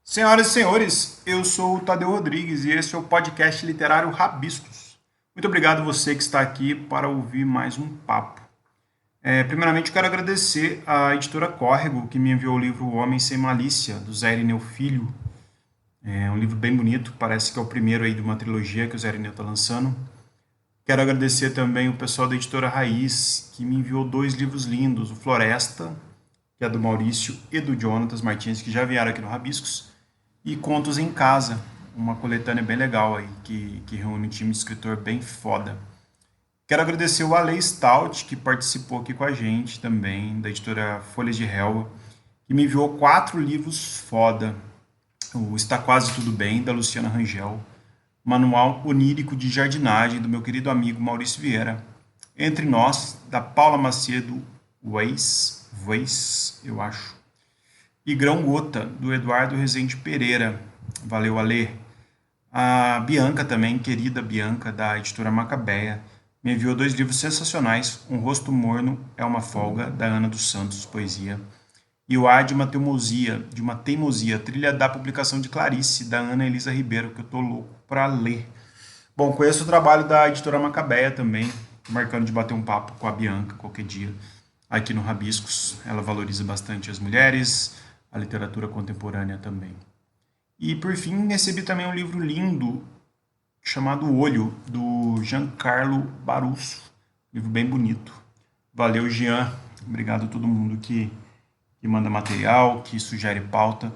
Senhoras e senhores, eu sou o Tadeu Rodrigues e esse é o podcast literário Rabiscos. Muito obrigado você que está aqui para ouvir mais um papo. Primeiramente, eu quero agradecer à editora Córrego, que me enviou o livro O Homem Sem Malícia, do Zé Irineu Filho. É um livro bem bonito, parece que é o primeiro aí de uma trilogia que o Zé Irineu está lançando. Quero agradecer também o pessoal da editora Raiz, que me enviou dois livros lindos, o Floresta, que é do Maurício e do Jonatas Martins, que já vieram aqui no Rabiscos, e Contos em Casa, uma coletânea bem legal aí, que reúne um time de escritor bem foda. Quero agradecer o Ale Stout, que participou aqui com a gente também, da editora Folhas de Réu, que me enviou 4 livros foda. O Está Quase Tudo Bem, da Luciana Rangel, Manual Onírico de Jardinagem, do meu querido amigo Maurício Vieira, Entre Nós, da Paula Macedo Weiss, eu acho, e Grão Gota, do Eduardo Rezende Pereira. Valeu, Alê. A Bianca também, querida Bianca, da editora Macabeia, me enviou 2 livros sensacionais. Um Rosto Morno é uma Folga, da Ana dos Santos, poesia. E o Ar de uma Teimosia, trilha da publicação de Clarice, da Ana Elisa Ribeiro, que eu tô louco para ler. Bom, conheço o trabalho da editora Macabeia também, marcando de bater um papo com a Bianca qualquer dia, aqui no Rabiscos. Ela valoriza bastante as mulheres, a literatura contemporânea também. E por fim, recebi também um livro lindo chamado Olho, do Giancarlo Barusso. Livro bem bonito. Valeu, Jean. Obrigado a todo mundo que manda material, que sugere pauta.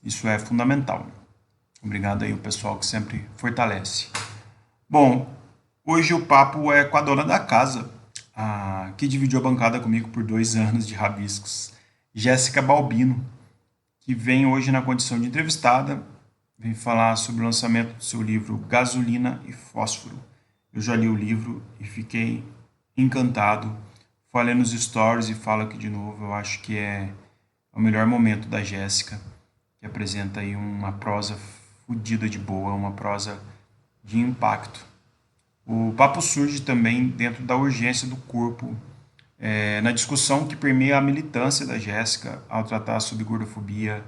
Isso é fundamental. Obrigado aí o pessoal que sempre fortalece. Bom, hoje o papo é com a dona da casa, que dividiu a bancada comigo por 2 anos de Rabiscos, Jéssica Balbino, que vem hoje na condição de entrevistada, vem falar sobre o lançamento do seu livro Gasolina e Fósforo. Eu já li o livro e fiquei encantado. Falei nos stories e falo aqui de novo, eu acho que é o melhor momento da Jéssica, que apresenta aí uma prosa fodida de boa, uma prosa de impacto. O papo surge também dentro da urgência do corpo, na discussão que permeia a militância da Jéssica ao tratar sobre gordofobia,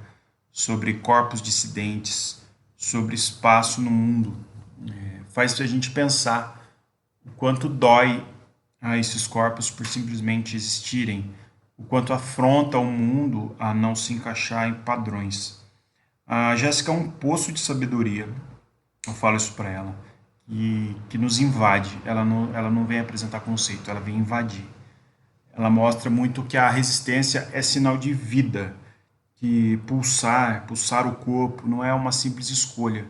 sobre corpos dissidentes, sobre espaço no mundo. Faz a gente pensar o quanto dói a esses corpos por simplesmente existirem, o quanto afronta o mundo a não se encaixar em padrões. A Jéssica é um poço de sabedoria, eu falo isso para ela, que nos invade. Ela não vem apresentar conceito, ela vem invadir. Ela mostra muito que a resistência é sinal de vida, que pulsar o corpo não é uma simples escolha.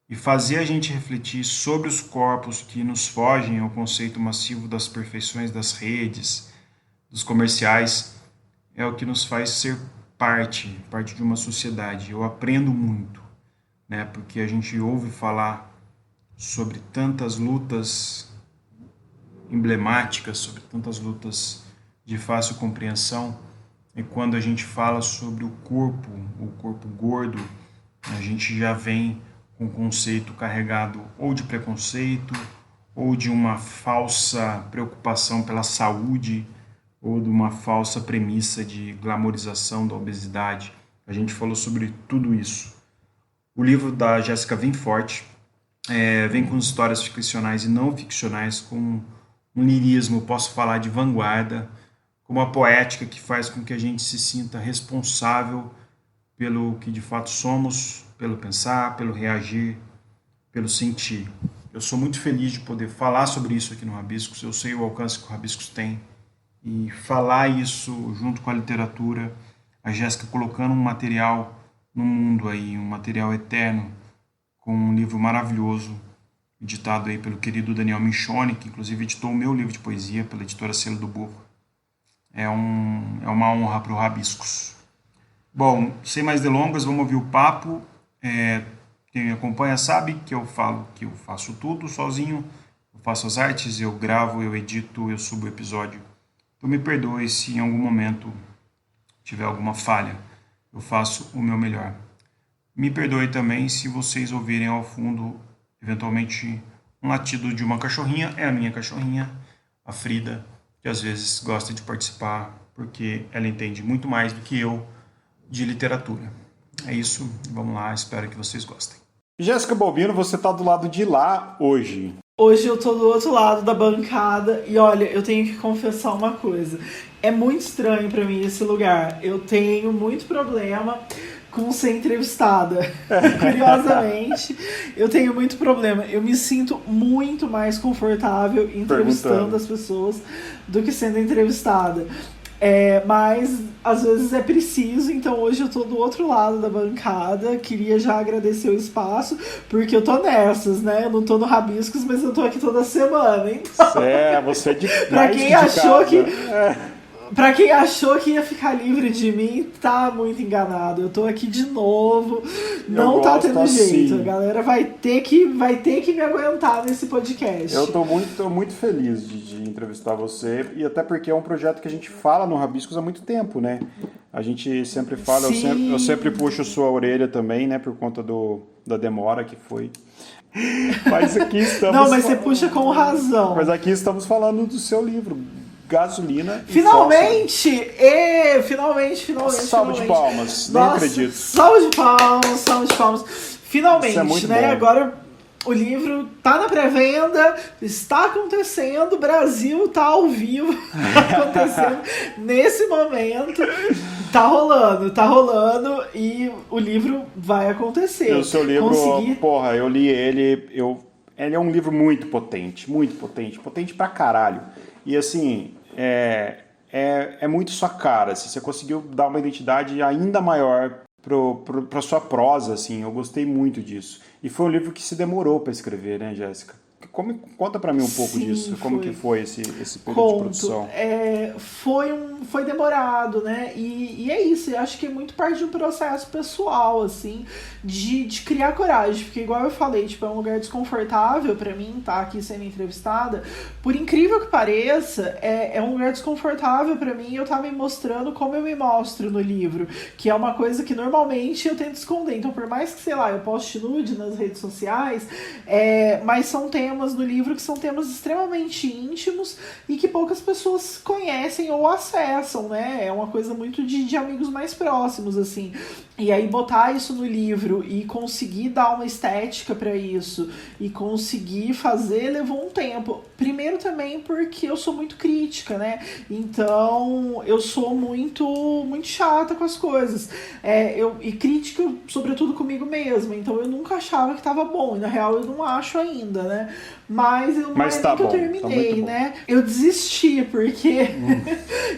E fazer a gente refletir sobre os corpos que nos fogem ao conceito massivo das perfeições das redes, dos comerciais, é o que nos faz ser parte de uma sociedade. Eu aprendo muito, né? Porque a gente ouve falar sobre tantas lutas emblemáticas, sobre tantas lutas de fácil compreensão, e quando a gente fala sobre o corpo gordo, a gente já vem com um conceito carregado ou de preconceito, ou de uma falsa preocupação pela saúde, ou de uma falsa premissa de glamorização da obesidade. A gente falou sobre tudo isso. O livro da Jéssica vem forte, vem com histórias ficcionais e não ficcionais, com um lirismo, posso falar, de vanguarda, com uma poética que faz com que a gente se sinta responsável pelo que de fato somos, pelo pensar, pelo reagir, pelo sentir. Eu sou muito feliz de poder falar sobre isso aqui no Rabiscos. Eu sei o alcance que o Rabiscos tem, e falar isso junto com a literatura, a Jéssica colocando um material no mundo aí, um material eterno, com um livro maravilhoso, editado aí pelo querido Daniel Minchoni, que inclusive editou o meu livro de poesia pela editora Selo do Burro. É uma honra para o Rabiscos. Bom, sem mais delongas, vamos ouvir o papo. Quem me acompanha sabe que eu falo que eu faço tudo sozinho. Eu faço as artes, eu gravo, eu edito, eu subo o episódio. Então me perdoe se em algum momento tiver alguma falha. Eu faço o meu melhor. Me perdoe também se vocês ouvirem ao fundo, eventualmente, um latido de uma cachorrinha. É a minha cachorrinha, a Frida, que às vezes gosta de participar, porque ela entende muito mais do que eu de literatura. É isso, vamos lá, espero que vocês gostem. Jéssica Balbino, você tá do lado de lá hoje. Hoje eu tô do outro lado da bancada e olha, eu tenho que confessar uma coisa. É muito estranho pra mim esse lugar. Eu tenho muito problema com ser entrevistada. Curiosamente, eu tenho muito problema. Eu me sinto muito mais confortável entrevistando as pessoas do que sendo entrevistada. Mas às vezes é preciso, então hoje eu tô do outro lado da bancada. Queria já agradecer o espaço, porque eu tô nessas, né? Eu não tô no Rabiscos, mas eu tô aqui toda semana, então... Você é de pra quem achou que... Pra quem achou que ia ficar livre de mim, tá muito enganado. Eu tô aqui de novo, não tá tendo jeito. A galera vai ter que me aguentar nesse podcast. Eu tô muito feliz de entrevistar você, e até porque é um projeto que a gente fala no Rabiscos há muito tempo, né? A gente sempre fala, eu sempre puxo sua orelha também, né? Por conta da demora que foi. Mas aqui estamos... Não, mas você puxa com razão. Mas aqui estamos falando do seu livro, Gasolina e Finalmente! Finalmente! Salve de palmas, nem acredito. Salve de palmas. Finalmente, isso é muito né? Bom. Agora o livro tá na pré-venda, está acontecendo, o Brasil tá ao vivo, tá acontecendo nesse momento. Tá rolando e o livro vai acontecer. O seu livro, porra, eu li ele, ele é um livro muito potente pra caralho. E assim, é muito sua cara, assim, você conseguiu dar uma identidade ainda maior pra sua prosa, assim, eu gostei muito disso. E foi um livro que se demorou pra escrever, né, Jéssica? Conta pra mim um pouco disso, como que foi esse período de produção. Foi demorado, né? E é isso, eu acho que é muito parte de um processo pessoal, assim, de criar coragem, porque igual eu falei, tipo, é um lugar desconfortável pra mim estar aqui sendo entrevistada. Por incrível que pareça, é um lugar desconfortável pra mim, eu tava me mostrando como eu me mostro no livro, que é uma coisa que normalmente eu tento esconder. Então, por mais que, sei lá, eu poste nude nas redes sociais, mas são temas do livro que são temas extremamente íntimos e que poucas pessoas conhecem ou acessam, né? É uma coisa muito de amigos mais próximos, assim. E aí botar isso no livro e conseguir dar uma estética pra isso e conseguir fazer levou um tempo. Primeiro também porque eu sou muito crítica, né? Então eu sou muito chata com as coisas. E crítica, sobretudo comigo mesma. Então eu nunca achava que tava bom. E na real eu não acho ainda, né? Mas não tá que eu terminei, né? Eu desisti, porque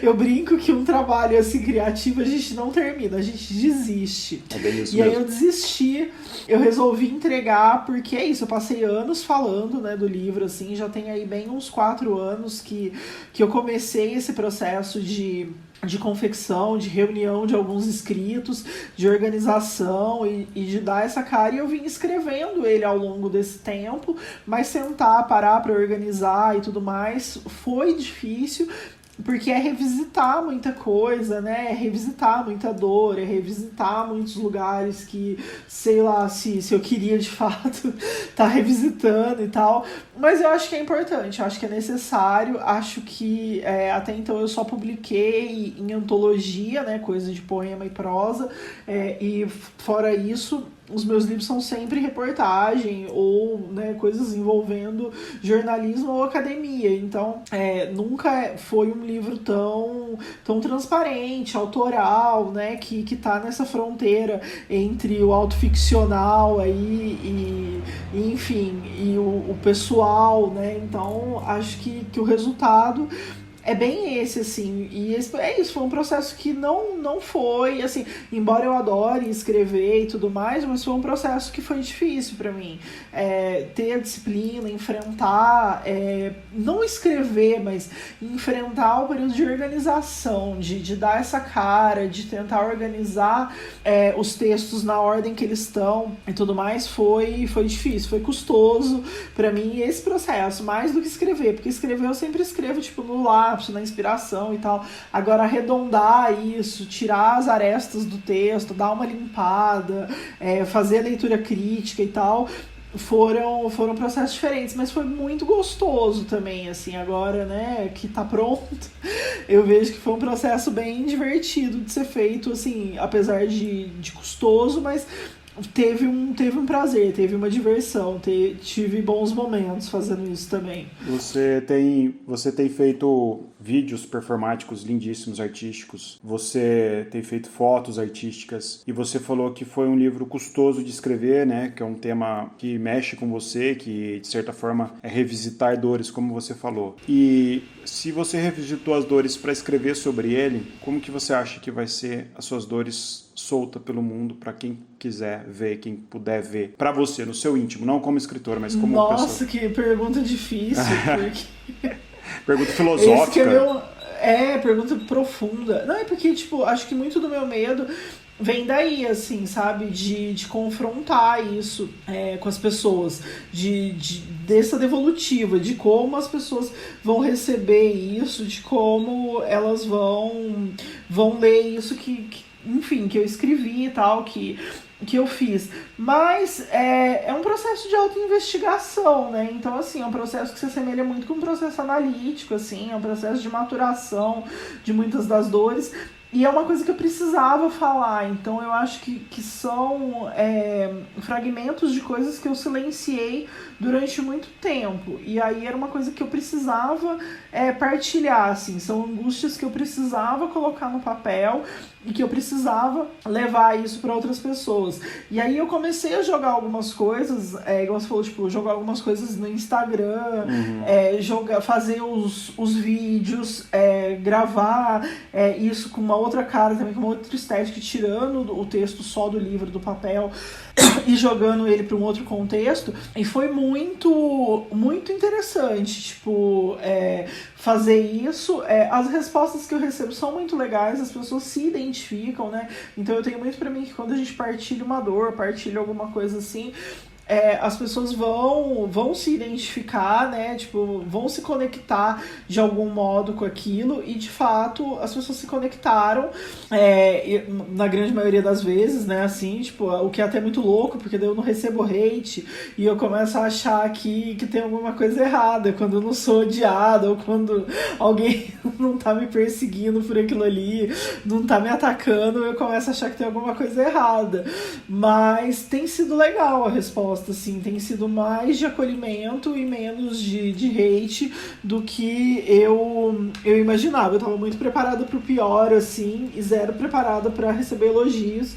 eu brinco que um trabalho assim criativo a gente não termina, a gente desiste. É bem isso e mesmo. Aí eu desisti, eu resolvi entregar, porque é isso, eu passei anos falando, né, do livro, assim, já tem aí bem uns 4 anos que eu comecei esse processo de confecção, de reunião de alguns escritos, de organização e de dar essa cara, e eu vim escrevendo ele ao longo desse tempo, mas sentar, parar para organizar e tudo mais foi difícil, porque é revisitar muita coisa, né? É revisitar muita dor, é revisitar muitos lugares que, sei lá, se eu queria de fato tá revisitando e tal. Mas eu acho que é importante, eu acho que é necessário, acho que até então eu só publiquei em antologia, né? Coisa de poema e prosa, e fora isso, os meus livros são sempre reportagem ou, né, coisas envolvendo jornalismo ou academia. Então, nunca foi um livro tão transparente, autoral, né, que tá nessa fronteira entre o autoficcional aí enfim, e o pessoal, né? Então, acho que o resultado é bem esse, assim, e isso, foi um processo que não foi, assim, embora eu adore escrever e tudo mais, mas foi um processo que foi difícil pra mim, ter a disciplina, enfrentar, não escrever, mas enfrentar o período de organização, de dar essa cara, de tentar organizar os textos na ordem que eles estão e tudo mais, foi difícil, foi custoso pra mim esse processo, mais do que escrever, porque escrever eu sempre escrevo, tipo, no lápis, na inspiração e tal. Agora, arredondar isso, tirar as arestas do texto, dar uma limpada, fazer a leitura crítica e tal, foram processos diferentes, mas foi muito gostoso também, assim, agora, né, que tá pronto, eu vejo que foi um processo bem divertido de ser feito, assim, apesar de custoso, mas teve um prazer, teve uma diversão, tive bons momentos fazendo isso também. Você tem feito vídeos performáticos lindíssimos, artísticos. Você tem feito fotos artísticas. E você falou que foi um livro custoso de escrever, né? Que é um tema que mexe com você, que de certa forma é revisitar dores, como você falou. E se você revisitou as dores para escrever sobre ele, como que você acha que vai ser as suas dores solta pelo mundo para quem quiser ver, quem puder ver, para você, no seu íntimo, não como escritora, mas como pessoa? Nossa, que pergunta difícil, porque... Pergunta filosófica. Esse que pergunta profunda. Não, é porque, tipo, acho que muito do meu medo vem daí, assim, sabe? De confrontar isso com as pessoas, dessa devolutiva, de como as pessoas vão receber isso, de como elas vão ler isso enfim, que eu escrevi e tal, que eu fiz. Mas é um processo de autoinvestigação, né? Então, assim, é um processo que se assemelha muito com um processo analítico, assim, é um processo de maturação de muitas das dores. E é uma coisa que eu precisava falar, então eu acho que são fragmentos de coisas que eu silenciei durante muito tempo. E aí era uma coisa que eu precisava partilhar, assim, são angústias que eu precisava colocar no papel e que eu precisava levar isso para outras pessoas. E aí eu comecei a jogar algumas coisas, igual você falou, tipo, jogar algumas coisas no Instagram, fazer os vídeos, gravar isso com uma outra cara também, com uma outra estética, tirando o texto só do livro, do papel, e jogando ele para um outro contexto. E foi muito, muito interessante, tipo, fazer isso. As respostas que eu recebo são muito legais, as pessoas se identificam, né? Então eu tenho muito pra mim que quando a gente partilha uma dor, partilha alguma coisa assim, as pessoas vão se identificar, né? Tipo, vão se conectar de algum modo com aquilo, e de fato as pessoas se conectaram, na grande maioria das vezes, né? Assim, tipo, o que é até muito louco, porque daí eu não recebo hate e eu começo a achar que tem alguma coisa errada, quando eu não sou odiada, ou quando alguém não tá me perseguindo por aquilo ali, não tá me atacando, eu começo a achar que tem alguma coisa errada. Mas tem sido legal a resposta, assim, tem sido mais de acolhimento e menos de hate do que eu imaginava. Eu tava muito preparada pro pior, assim, e zero preparada para receber elogios.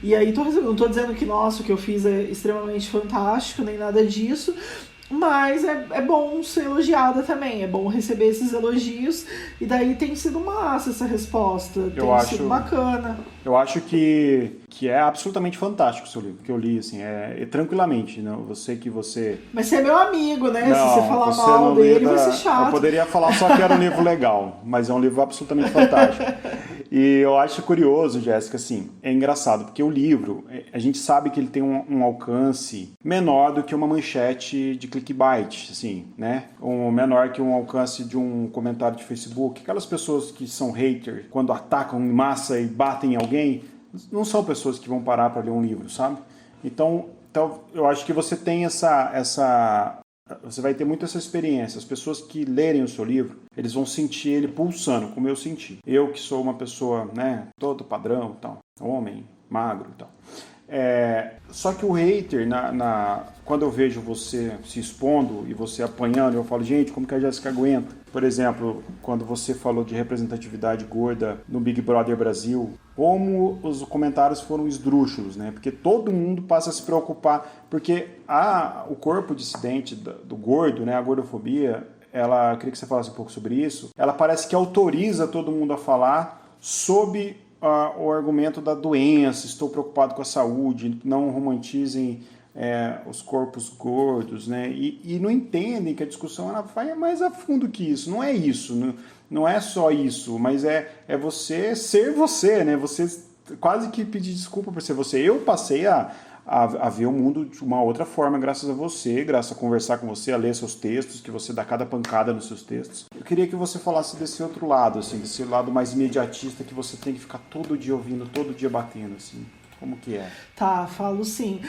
E aí não tô dizendo que, nossa, o que eu fiz é extremamente fantástico, nem nada disso, mas é bom ser elogiada também, é bom receber esses elogios, e daí tem sido massa essa resposta, sido bacana. Eu acho que é absolutamente fantástico o seu livro, que eu li, assim, tranquilamente, não, você... Mas você é meu amigo, né? Não, se você falar mal dele, vai ser chato. Eu poderia falar só que era um livro legal, mas é um livro absolutamente fantástico. E eu acho curioso, Jéssica, assim, é engraçado, porque o livro, a gente sabe que ele tem um alcance menor do que uma manchete de clickbait, assim, né? Menor que um alcance de um comentário de Facebook. Aquelas pessoas que são haters, quando atacam em massa e batem em alguém, não são pessoas que vão parar para ler um livro, sabe? Então eu acho que você tem você vai ter muito essa experiência. As pessoas que lerem o seu livro, eles vão sentir ele pulsando, como eu senti. Eu que sou uma pessoa, né, todo padrão, tal, homem, magro e tal. Só que o hater, quando eu vejo você se expondo e você apanhando, eu falo, gente, como que a Jéssica aguenta? Por exemplo, quando você falou de representatividade gorda no Big Brother Brasil, como os comentários foram esdrúxulos, né? Porque todo mundo passa a se preocupar, porque o corpo dissidente do gordo, né, a gordofobia, eu queria que você falasse um pouco sobre isso, ela parece que autoriza todo mundo a falar sob o argumento da doença, estou preocupado com a saúde, não romantizem os corpos gordos, né? E não entendem que a discussão ela vai mais a fundo que isso. Não é isso, não é só isso, mas é você ser você, né? Você quase que pedir desculpa por ser você. Eu passei a ver o mundo de uma outra forma graças a você, graças a conversar com você, a ler seus textos, que você dá cada pancada nos seus textos. Eu queria que você falasse desse outro lado, assim, desse lado mais imediatista que você tem que ficar todo dia ouvindo, todo dia batendo, assim. Como que é? Tá, falo sim.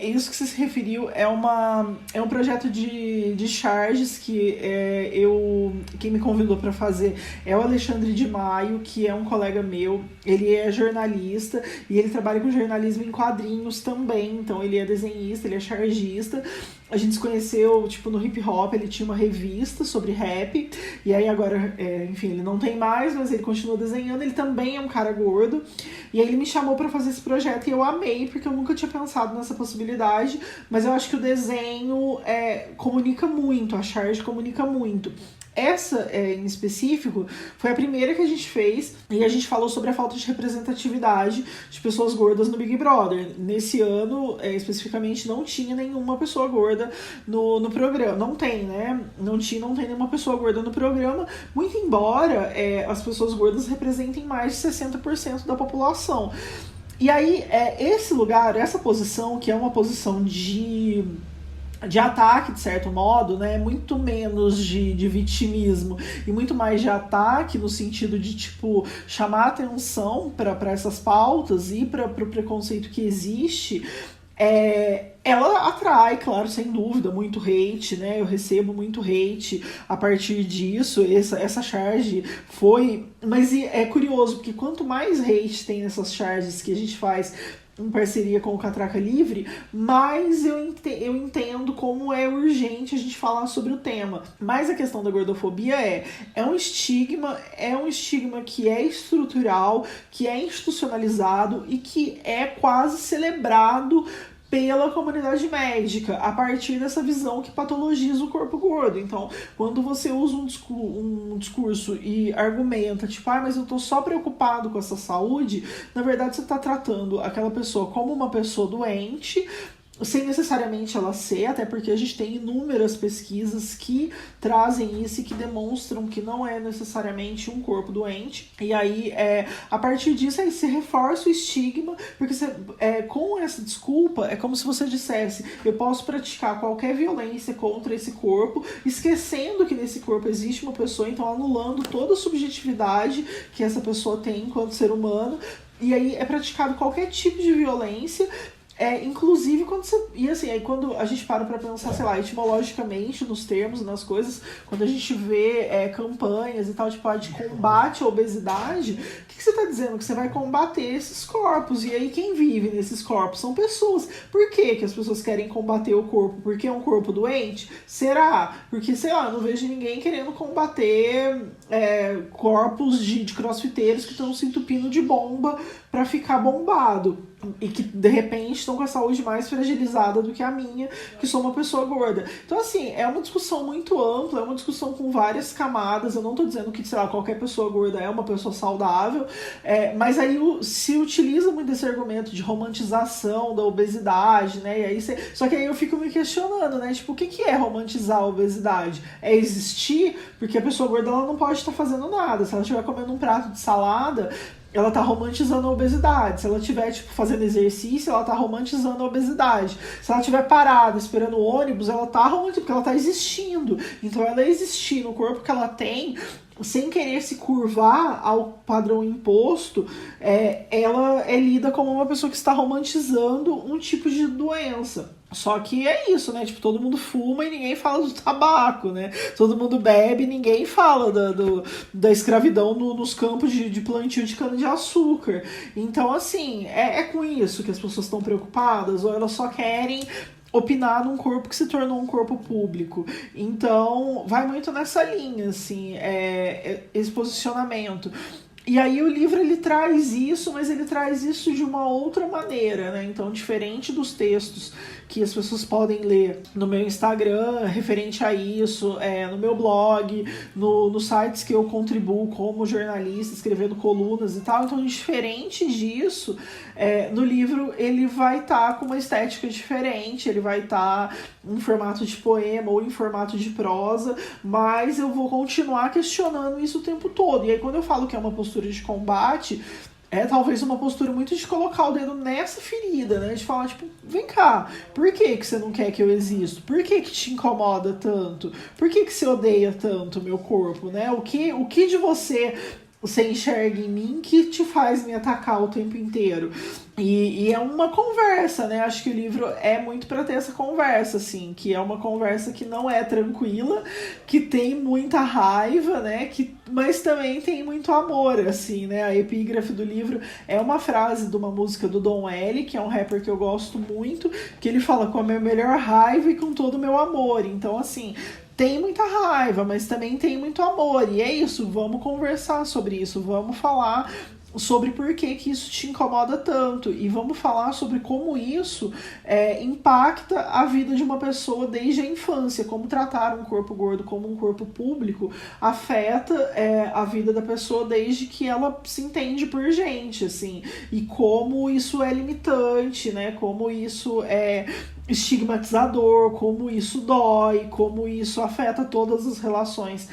Isso que você se referiu é um projeto de charges que quem me convidou para fazer é o Alexandre de Maio, que é um colega meu. Ele é jornalista e ele trabalha com jornalismo em quadrinhos também. Então ele é desenhista, ele é chargista. A gente se conheceu, tipo, no hip hop, ele tinha uma revista sobre rap, e aí agora, enfim, ele não tem mais, mas ele continua desenhando, ele também é um cara gordo, e aí ele me chamou pra fazer esse projeto e eu amei, porque eu nunca tinha pensado nessa possibilidade, mas eu acho que o desenho comunica muito, a charge comunica muito. Essa, em específico, foi a primeira que a gente fez e a gente falou sobre a falta de representatividade de pessoas gordas no Big Brother. Nesse ano, especificamente, não tinha nenhuma pessoa gorda no programa. Não tem, né? Não tem nenhuma pessoa gorda no programa, muito embora as pessoas gordas representem mais de 60% da população. E aí, esse lugar, essa posição, que é uma posição de ataque, de certo modo, né, muito menos de vitimismo e muito mais de ataque no sentido de, tipo, chamar atenção para essas pautas e para o preconceito que existe, ela atrai, claro, sem dúvida, muito hate, né? Eu recebo muito hate a partir disso. Essa charge foi... Mas é curioso, porque quanto mais hate tem nessas charges que a gente faz em parceria com o Catraca Livre, mas eu entendo como é urgente a gente falar sobre o tema. Mas a questão da gordofobia é um estigma que é estrutural, que é institucionalizado e que é quase celebrado pela comunidade médica, a partir dessa visão que patologiza o corpo gordo. Então, quando você usa um discurso e argumenta, tipo, mas eu tô só preocupado com essa saúde, na verdade você tá tratando aquela pessoa como uma pessoa doente, sem necessariamente ela ser, até porque a gente tem inúmeras pesquisas que trazem isso e que demonstram que não é necessariamente um corpo doente. E aí, a partir disso, aí se reforça o estigma, porque com essa desculpa, é como se você dissesse, eu posso praticar qualquer violência contra esse corpo, esquecendo que nesse corpo existe uma pessoa, então anulando toda a subjetividade que essa pessoa tem enquanto ser humano, e aí é praticado qualquer tipo de violência. Inclusive quando você... E assim, aí quando a gente para pra pensar, sei lá, etimologicamente, nos termos, nas coisas, quando a gente vê campanhas e tal, tipo, de combate à obesidade, o que você tá dizendo? Que você vai combater esses corpos. E aí quem vive nesses corpos são pessoas. Por que as pessoas querem combater o corpo? Porque é um corpo doente? Será? Porque, sei lá, não vejo ninguém querendo combater corpos de crossfiteiros que estão se entupindo de bomba pra ficar bombado. E que, de repente, estão com a saúde mais fragilizada do que a minha, que sou uma pessoa gorda. Então, assim, é uma discussão muito ampla, é uma discussão com várias camadas. Eu não tô dizendo que, sei lá, qualquer pessoa gorda é uma pessoa saudável, mas aí se utiliza muito esse argumento de romantização da obesidade, né? E aí só que aí eu fico me questionando, né? Tipo, o que é romantizar a obesidade? É existir? Porque a pessoa gorda, ela não pode estar fazendo nada. Se ela estiver comendo um prato de salada, ela tá romantizando a obesidade. Se ela estiver, tipo, fazendo exercício, ela tá romantizando a obesidade. Se ela estiver parada, esperando o ônibus, ela tá romantizando, porque ela tá existindo. Então, ela existir no corpo que ela tem, sem querer se curvar ao padrão imposto, ela é lida como uma pessoa que está romantizando um tipo de doença. Só que é isso, né? Tipo, todo mundo fuma e ninguém fala do tabaco, né? Todo mundo bebe e ninguém fala da escravidão nos campos de plantio de cana-de-açúcar. Então, assim, é com isso que as pessoas estão preocupadas, ou elas só querem opinar num corpo que se tornou um corpo público. Então, vai muito nessa linha, assim, esse posicionamento. E aí o livro, ele traz isso, mas ele traz isso de uma outra maneira, né? Então, diferente dos textos que as pessoas podem ler no meu Instagram, referente a isso, no meu blog, nos sites que eu contribuo como jornalista, escrevendo colunas e tal. Então, diferente disso, no livro ele vai estar com uma estética diferente, ele vai estar em formato de poema ou em formato de prosa, mas eu vou continuar questionando isso o tempo todo. E aí, quando eu falo que é uma postura de combate, é talvez uma postura muito de colocar o dedo nessa ferida, né? De falar, tipo, vem cá, por que você não quer que eu exista? Por que te incomoda tanto? Por que você odeia tanto o meu corpo, né? O que de você enxerga em mim que te faz me atacar o tempo inteiro? E é uma conversa, né? Acho que o livro é muito para ter essa conversa, assim, que é uma conversa que não é tranquila, que tem muita raiva, né? Mas também tem muito amor, assim, né? A epígrafe do livro é uma frase de uma música do Dom L, que é um rapper que eu gosto muito, que ele fala com a minha melhor raiva e com todo o meu amor. Então, assim, tem muita raiva, mas também tem muito amor. E é isso, vamos conversar sobre isso, vamos falar sobre por que isso te incomoda tanto e vamos falar sobre como isso impacta a vida de uma pessoa desde a infância, como tratar um corpo gordo como um corpo público afeta a vida da pessoa desde que ela se entende por gente, assim, e como isso é limitante, né, como isso é estigmatizador, como isso dói, como isso afeta todas as relações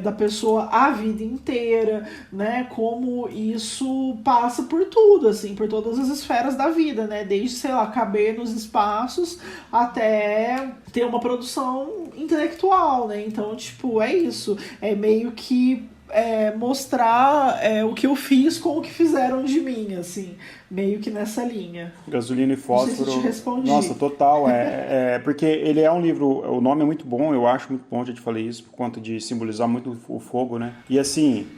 da pessoa a vida inteira, né? Como isso passa por tudo, assim, por todas as esferas da vida, né? Desde, sei lá, caber nos espaços até ter uma produção intelectual, né? Então, tipo, é isso. É meio que mostrar o que eu fiz com o que fizeram de mim, assim, meio que nessa linha. Gasolina e Fósforo. Não sei se te respondi. Nossa, total. Porque ele é um livro, o nome é muito bom, eu acho muito bom, já te falei isso, por conta de simbolizar muito o fogo, né? E assim,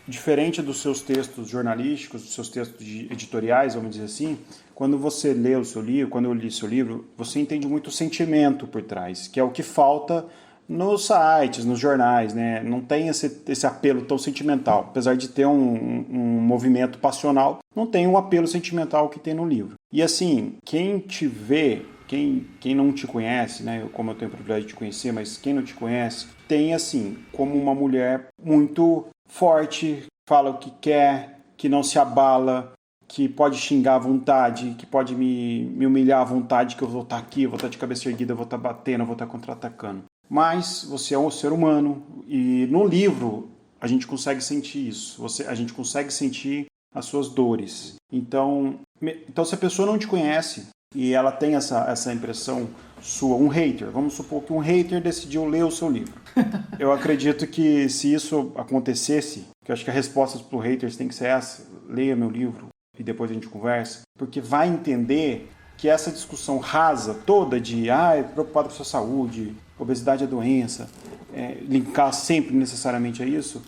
diferente dos seus textos jornalísticos, dos seus textos editoriais, vamos dizer assim, quando você lê o seu livro, quando eu li seu livro, você entende muito o sentimento por trás, que é o que falta nos sites, nos jornais, né? Não tem esse apelo tão sentimental. Apesar de ter um movimento passional, não tem um apelo sentimental que tem no livro. E assim, quem te vê, quem não te conhece, né? Como eu tenho o privilégio de te conhecer, mas quem não te conhece, tem assim, como uma mulher muito forte, fala o que quer, que não se abala, que pode xingar à vontade, que pode me humilhar à vontade, que eu vou estar aqui, eu vou estar de cabeça erguida, eu vou estar batendo, eu vou estar contra-atacando. Mas você é um ser humano e no livro a gente consegue sentir isso. A gente consegue sentir as suas dores. Então se a pessoa não te conhece e ela tem essa impressão sua, um hater, vamos supor que um hater decidiu ler o seu livro. Eu acredito que se isso acontecesse, que eu acho que a resposta para os haters tem que ser essa: leia meu livro e depois a gente conversa, porque vai entender que essa discussão rasa toda de preocupado com a sua saúde, obesidade é doença, linkar sempre necessariamente a isso,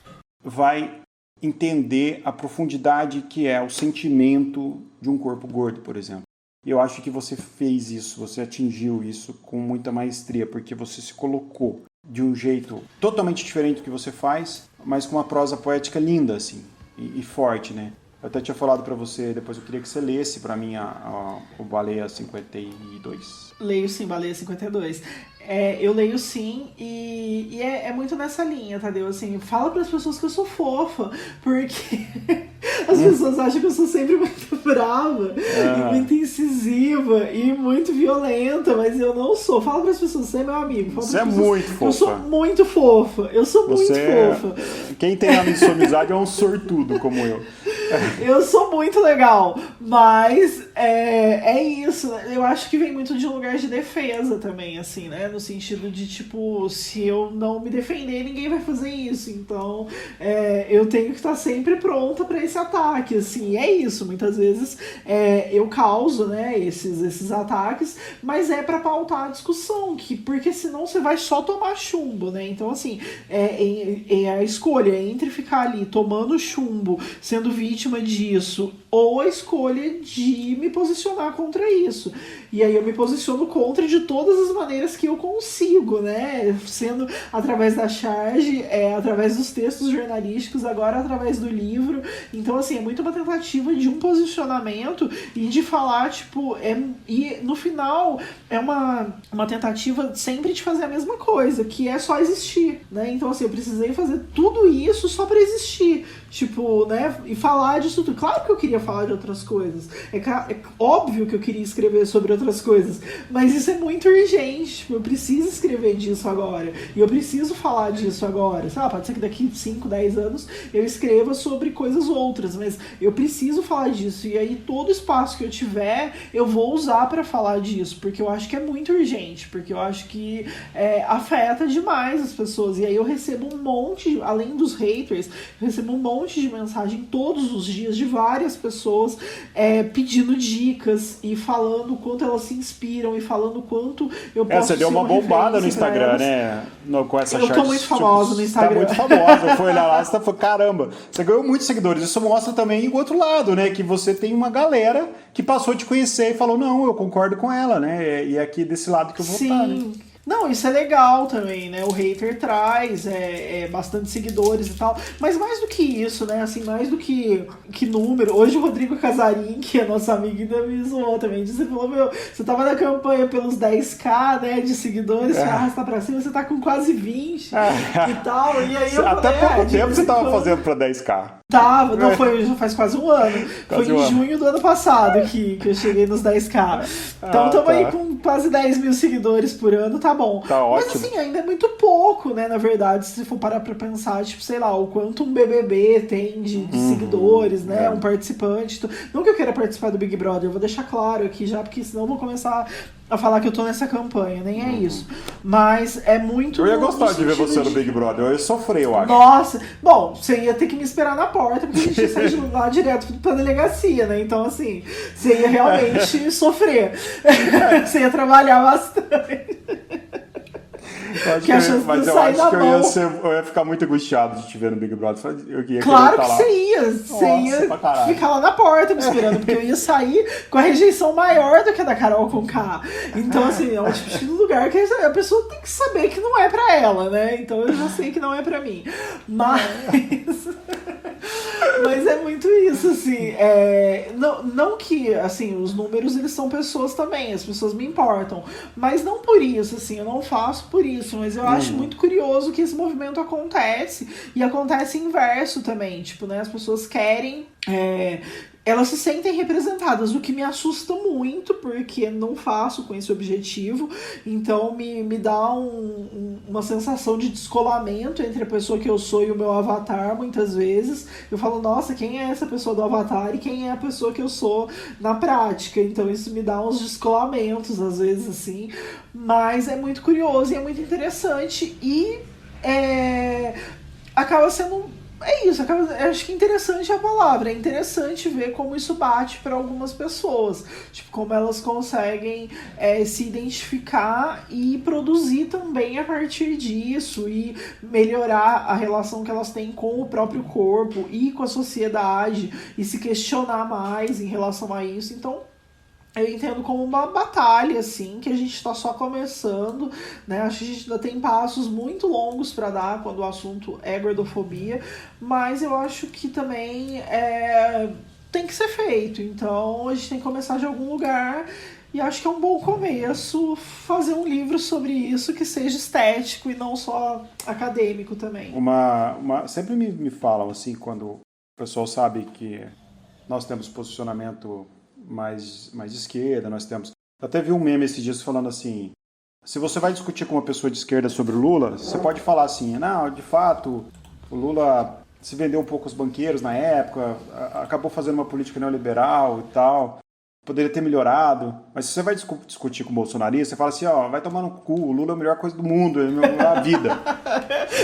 vai entender a profundidade que é o sentimento de um corpo gordo, por exemplo. E eu acho que você fez isso, você atingiu isso com muita maestria, porque você se colocou de um jeito totalmente diferente do que você faz, mas com uma prosa poética linda, assim, e forte, né? Eu até tinha falado para você, depois eu queria que você lesse para mim o Baleia 52. Leio sim, Baleia 52. Eu leio sim, e é muito nessa linha, Tadeu, assim, fala para as pessoas que eu sou fofa, porque as pessoas acham que eu sou sempre muito brava, e muito incisiva, e muito violenta, mas eu não sou. Fala para as pessoas, você é meu amigo. Você é muito fofa. Eu sou muito fofa, fofa. Quem tem a sua amizade é um sortudo como eu. Eu sou muito legal, mas é isso. Eu acho que vem muito de um lugar de defesa também, assim, né? No sentido de, tipo, se eu não me defender, ninguém vai fazer isso. Então, eu tenho que estar sempre pronta para esse ataque, assim. É isso. Muitas vezes eu causo, né, esses ataques, mas é para pautar a discussão, porque senão você vai só tomar chumbo, né? Então, assim, a escolha entre ficar ali tomando chumbo, sendo vítima disso, ou a escolha de me posicionar contra isso. E aí eu me posiciono contra de todas as maneiras que eu consigo, né? Sendo através da charge, através dos textos jornalísticos, agora através do livro. Então, assim, é muito uma tentativa de um posicionamento e de falar, tipo, e no final é uma tentativa sempre de fazer a mesma coisa, que é só existir, né? Então, assim, eu precisei fazer tudo isso só pra existir. Tipo, né? E falar disso tudo. Claro que eu queria falar de outras coisas. É óbvio que eu queria escrever sobre outras coisas. Mas isso é muito urgente. Tipo, eu preciso escrever disso agora. E eu preciso falar disso agora. Sei lá, pode ser que daqui 5, 10 anos eu escreva sobre coisas outras. Mas eu preciso falar disso. E aí todo espaço que eu tiver, eu vou usar pra falar disso. Porque eu acho que é muito urgente. Porque eu acho que afeta demais as pessoas. E aí eu recebo um monte, além dos haters, eu recebo um monte de mensagem todos os dias de várias pessoas pessoas pedindo dicas e falando o quanto elas se inspiram e falando o quanto eu posso Você deu ser uma bombada no Instagram, elas. né? Com essa Eu tô muito famosa no Instagram. Tá muito famosa. Foi olhar lá, você falou, caramba, você ganhou muitos seguidores. Isso mostra também o outro lado, né? Que você tem uma galera que passou a te conhecer e falou, não, eu concordo com ela, né? E aqui desse lado que eu vou estar, né? Não, isso é legal também, né? O hater traz bastante seguidores e tal. Mas mais do que isso, né? Assim, mais do que número. Hoje o Rodrigo Casarim, que é nosso amigo, ainda me zoou também. Você falou, você tava na campanha pelos 10k, né? De seguidores, você arrasta pra cima, você tá com quase 20 e tal. E aí eu Até falei, pouco tempo você tava fazendo pra 10k. Tava, não foi, já faz quase um ano. Foi em junho do ano passado que eu cheguei nos 10k. Então estamos aí com quase 10 mil seguidores por ano, tá bom. Tá ótimo. Mas assim, ainda é muito pouco, né? Na verdade, se for parar pra pensar, tipo, sei lá, o quanto um BBB tem de seguidores, né? Um participante. Não que eu queira participar do Big Brother, eu vou deixar claro aqui já, porque senão eu vou começar a falar que eu tô nessa campanha, nem é isso. Mas é muito... Eu ia gostar de ver você no Big Brother, eu ia sofrer, eu acho. Nossa, bom, você ia ter que me esperar na porta, porque a gente ia sair de lá direto pra delegacia, né? Então, assim, você ia realmente sofrer. Você ia trabalhar bastante. Mas eu acho que eu ia ficar muito angustiado de te ver no Big Brother. Claro que você ia. Você ia ficar lá na porta me esperando, porque eu ia sair com a rejeição maior do que a da Carol Conká. Então, assim, é um tipo de lugar que a pessoa tem que saber que não é pra ela, né? Então eu já sei que não é pra mim. Mas é muito isso, assim. Não que, assim, os números, eles são pessoas também. As pessoas me importam. Mas não por isso, assim. Eu não faço por isso. Mas eu acho muito curioso que esse movimento acontece. E acontece inverso também. Tipo, né? As pessoas querem... elas se sentem representadas, o que me assusta muito, porque não faço com esse objetivo, então me dá uma sensação de descolamento entre a pessoa que eu sou e o meu avatar, muitas vezes. Eu falo, nossa, quem é essa pessoa do avatar e quem é a pessoa que eu sou na prática? Então isso me dá uns descolamentos, às vezes, assim, mas é muito curioso e é muito interessante, e acaba sendo... isso, acho que interessante é a palavra. É interessante ver como isso bate para algumas pessoas. Tipo, como elas conseguem se identificar e produzir também a partir disso e melhorar a relação que elas têm com o próprio corpo e com a sociedade e se questionar mais em relação a isso. Então, eu entendo como uma batalha, assim, que a gente está só começando, né? Acho que a gente ainda tem passos muito longos para dar quando o assunto é gordofobia, mas eu acho que também tem que ser feito. Então a gente tem que começar de algum lugar e acho que é um bom começo fazer um livro sobre isso que seja estético e não só acadêmico também. Sempre me falam, assim, quando o pessoal sabe que nós temos posicionamento mais de esquerda, nós temos... Eu até vi um meme esses dias falando assim, se você vai discutir com uma pessoa de esquerda sobre o Lula, você pode falar assim, não, de fato, o Lula se vendeu um pouco aos banqueiros na época, acabou fazendo uma política neoliberal e tal, poderia ter melhorado, mas se você vai discutir com o bolsonarista, você fala assim, vai tomar no cu, o Lula é a melhor coisa do mundo, é a vida.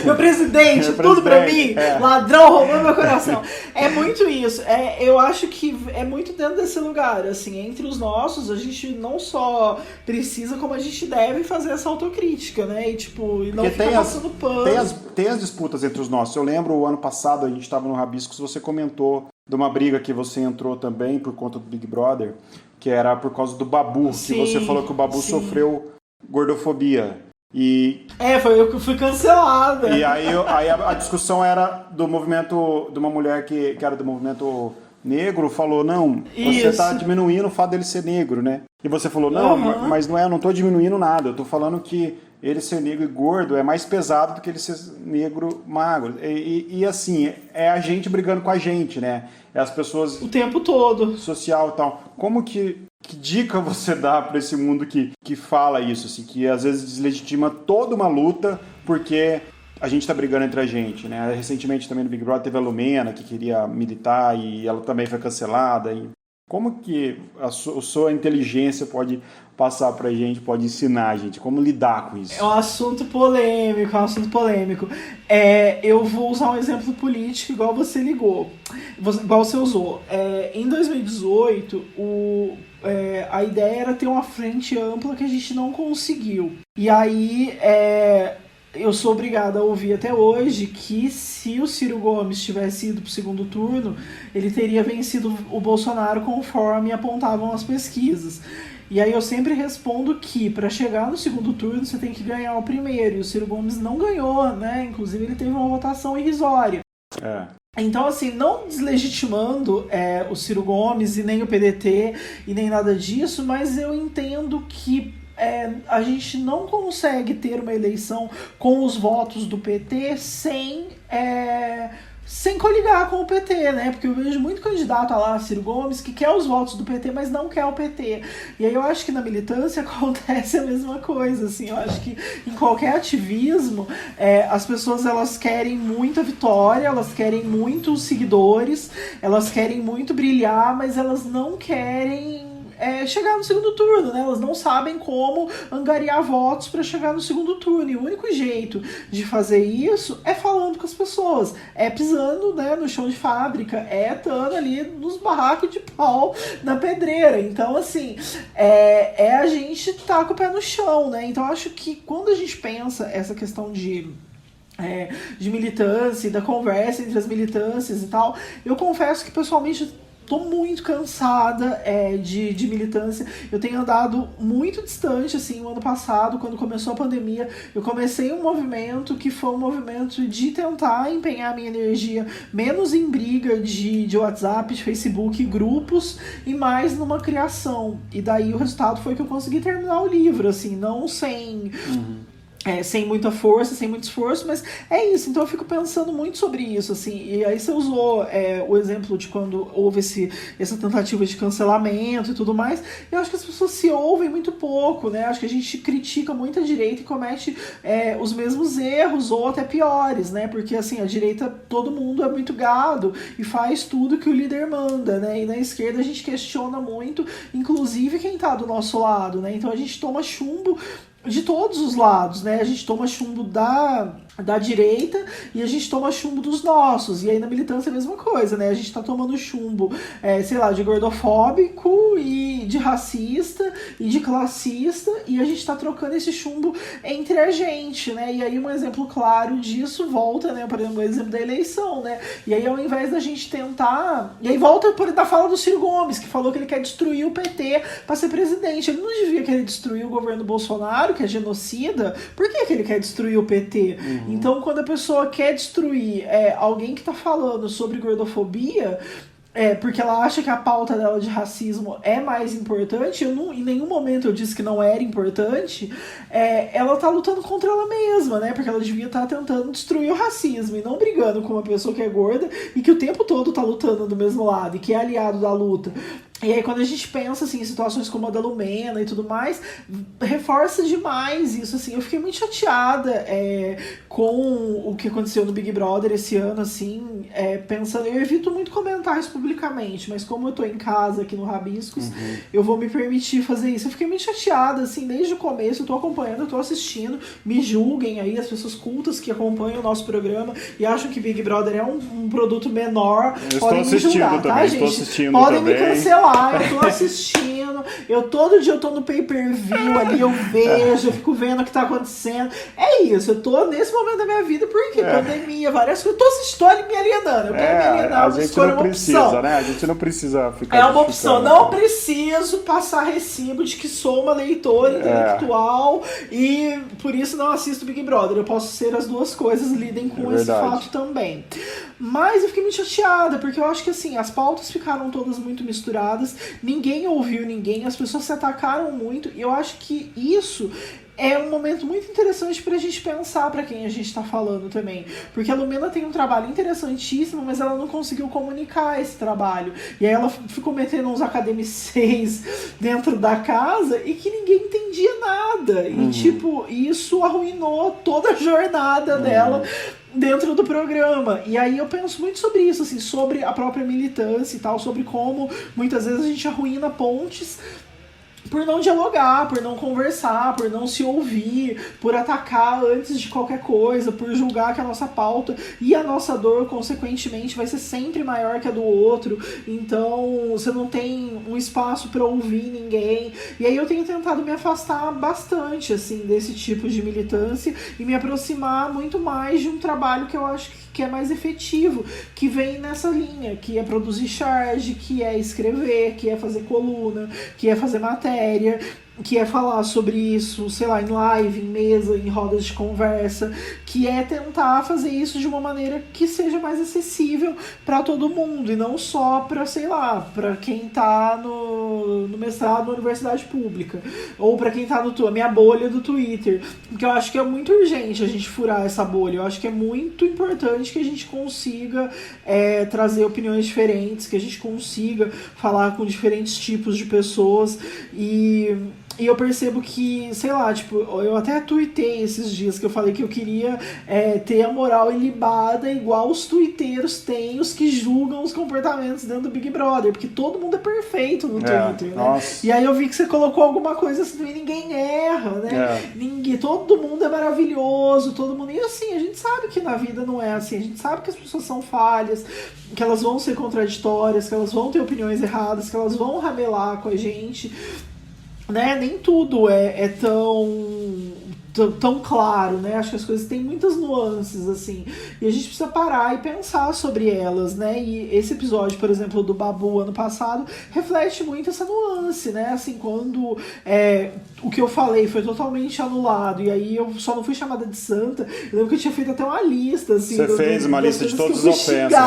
Meu presidente, tudo pra mim, ladrão roubando meu coração. É muito isso, eu acho que é muito dentro desse lugar, assim, entre os nossos, a gente não só precisa, como a gente deve fazer essa autocrítica, né, e tipo, e não porque ficar passando pano. Tem as disputas entre os nossos, eu lembro o ano passado, a gente estava no Rabiscos, você comentou de uma briga que você entrou também por conta do Big Brother, que era por causa do Babu, que você falou que o Babu sofreu gordofobia. Eu fui cancelada. E aí a discussão era do movimento, de uma mulher que era do movimento negro, falou, não, você está diminuindo o fato dele ser negro, né? E você falou, não, mas não não estou diminuindo nada, eu estou falando que ele ser negro e gordo é mais pesado do que ele ser negro magro. E assim, é a gente brigando com a gente, né? É as pessoas... O tempo todo. Social e tal. Como que dica você dá para esse mundo que fala isso, assim, que às vezes deslegitima toda uma luta porque a gente tá brigando entre a gente, né? Recentemente também no Big Brother teve a Lumena, que queria militar e ela também foi cancelada. Como que a sua inteligência pode passar pra gente, pode ensinar a gente? Como lidar com isso? É um assunto polêmico, é um assunto polêmico. Eu vou usar um exemplo político igual você igual você usou. Em 2018, a ideia era ter uma frente ampla que a gente não conseguiu. E aí, eu sou obrigado a ouvir até hoje que se o Ciro Gomes tivesse ido para o segundo turno, ele teria vencido o Bolsonaro conforme apontavam as pesquisas. E aí eu sempre respondo que para chegar no segundo turno você tem que ganhar o primeiro. E o Ciro Gomes não ganhou, né? Inclusive ele teve uma votação irrisória. Então, assim, não deslegitimando o Ciro Gomes e nem o PDT e nem nada disso, mas eu entendo que a gente não consegue ter uma eleição com os votos do PT sem coligar com o PT, né? Porque eu vejo muito candidato lá, Ciro Gomes, que quer os votos do PT, mas não quer o PT. E aí eu acho que na militância acontece a mesma coisa, assim. Eu acho que em qualquer ativismo, as pessoas, elas querem muita vitória, elas querem muitos seguidores, elas querem muito brilhar, mas elas não querem chegar no segundo turno, né? Elas não sabem como angariar votos para chegar no segundo turno. E o único jeito de fazer isso é falando com as pessoas, pisando, né, no chão de fábrica, estando ali nos barracos de pau na pedreira. Então, assim, a gente tá com o pé no chão, né? Então, acho que quando a gente pensa essa questão de militância, da conversa entre as militâncias e tal, eu confesso que pessoalmente tô muito cansada de militância. Eu tenho andado muito distante, assim. O ano passado, quando começou a pandemia, eu comecei um movimento que foi um movimento de tentar empenhar minha energia menos em briga de WhatsApp, de Facebook, grupos, e mais numa criação. E daí o resultado foi que eu consegui terminar o livro, assim, não sem... sem muita força, sem muito esforço, mas é isso. Então eu fico pensando muito sobre isso, assim. E aí você usou o exemplo de quando houve essa tentativa de cancelamento e tudo mais. Eu acho que as pessoas se ouvem muito pouco, né? Acho que a gente critica muito a direita e comete os mesmos erros, ou até piores, né? Porque, assim, a direita, todo mundo é muito gado e faz tudo que o líder manda, né? E na esquerda a gente questiona muito, inclusive quem tá do nosso lado, né? Então a gente toma chumbo de todos os lados, né? A gente toma chumbo da direita e a gente toma chumbo dos nossos. E aí na militância é a mesma coisa, né? A gente tá tomando chumbo, sei lá, de gordofóbico e de racista e de classista, e a gente tá trocando esse chumbo entre a gente, né? E aí um exemplo claro disso volta, né? Por exemplo, o exemplo da eleição, né? E aí ao invés da gente tentar... E aí volta da fala do Ciro Gomes, que falou que ele quer destruir o PT pra ser presidente. Ele não devia querer destruir o governo Bolsonaro, que é genocida. Por que ele quer destruir o PT? Então, quando a pessoa quer destruir alguém que tá falando sobre gordofobia, porque ela acha que a pauta dela de racismo é mais importante, em nenhum momento eu disse que não era importante, ela tá lutando contra ela mesma, né? Porque ela devia estar tentando destruir o racismo e não brigando com uma pessoa que é gorda e que o tempo todo tá lutando do mesmo lado e que é aliado da luta. E aí quando a gente pensa assim, em situações como a da Lumena e tudo mais, reforça demais isso, assim. Eu fiquei muito chateada com o que aconteceu no Big Brother esse ano, assim, pensando, eu evito muito comentar isso publicamente, mas como eu tô em casa aqui no Rabiscos, eu vou me permitir fazer isso. Eu fiquei muito chateada, assim, desde o começo, eu tô acompanhando, eu tô assistindo, me julguem aí, as pessoas cultas que acompanham o nosso programa e acham que Big Brother é um produto menor, eu podem me julgar, também, tá, gente? Podem me cancelar. Eu tô assistindo, todo dia eu tô no pay-per-view ali, eu vejo, eu fico vendo o que tá acontecendo. É isso, eu tô nesse momento da minha vida, porque pandemia, várias coisas, tô me alienando, eu quero me alienar, a gente não precisa, opção. Né? A gente não precisa ficar... É uma opção, não preciso passar recibo de que sou uma leitora intelectual e por isso não assisto Big Brother. Eu posso ser as duas coisas, lidem com esse fato também. Mas eu fiquei muito chateada, porque eu acho que assim, as pautas ficaram todas muito misturadas, ninguém ouviu ninguém, as pessoas se atacaram muito, e eu acho que isso é um momento muito interessante pra gente pensar pra quem a gente tá falando também. Porque a Lumena tem um trabalho interessantíssimo, mas ela não conseguiu comunicar esse trabalho. E aí ela ficou metendo uns academiceis dentro da casa e que ninguém entendia nada. E, tipo, isso arruinou toda a jornada dela dentro do programa. E aí eu penso muito sobre isso, assim, sobre a própria militância e tal, sobre como muitas vezes a gente arruína pontes por não dialogar, por não conversar, por não se ouvir, por atacar antes de qualquer coisa, por julgar que a nossa pauta e a nossa dor, consequentemente, vai ser sempre maior que a do outro. Então, você não tem um espaço para ouvir ninguém. E aí eu tenho tentado me afastar bastante, assim, desse tipo de militância e me aproximar muito mais de um trabalho que eu acho que é mais efetivo, que vem nessa linha, que é produzir charge, que é escrever, que é fazer coluna, que é fazer matéria, que é falar sobre isso, sei lá, em live, em mesa, em rodas de conversa, que é tentar fazer isso de uma maneira que seja mais acessível para todo mundo, e não só para, sei lá, para quem tá no mestrado na universidade pública, ou para quem tá na minha bolha do Twitter, porque eu acho que é muito urgente a gente furar essa bolha, eu acho que é muito importante que a gente consiga trazer opiniões diferentes, que a gente consiga falar com diferentes tipos de pessoas, e eu percebo que, sei lá, tipo, eu até tuitei esses dias que eu falei que eu queria ter a moral ilibada igual os tuiteiros têm, os que julgam os comportamentos dentro do Big Brother, porque todo mundo é perfeito no Twitter, né? Nossa. E aí eu vi que você colocou alguma coisa assim, ninguém erra, né? Todo mundo é maravilhoso, todo mundo... E assim, a gente sabe que na vida não é assim, a gente sabe que as pessoas são falhas, que elas vão ser contraditórias, que elas vão ter opiniões erradas, que elas vão ramelar com a gente, né? Nem tudo é tão claro, né? Acho que as coisas têm muitas nuances, assim, e a gente precisa parar e pensar sobre elas, né? E esse episódio, por exemplo, do Babu ano passado, reflete muito essa nuance, né? Assim, quando o que eu falei foi totalmente anulado, e aí eu só não fui chamada de santa, eu lembro que eu tinha feito até uma lista, assim... Você fez uma lista de todas as ofensas,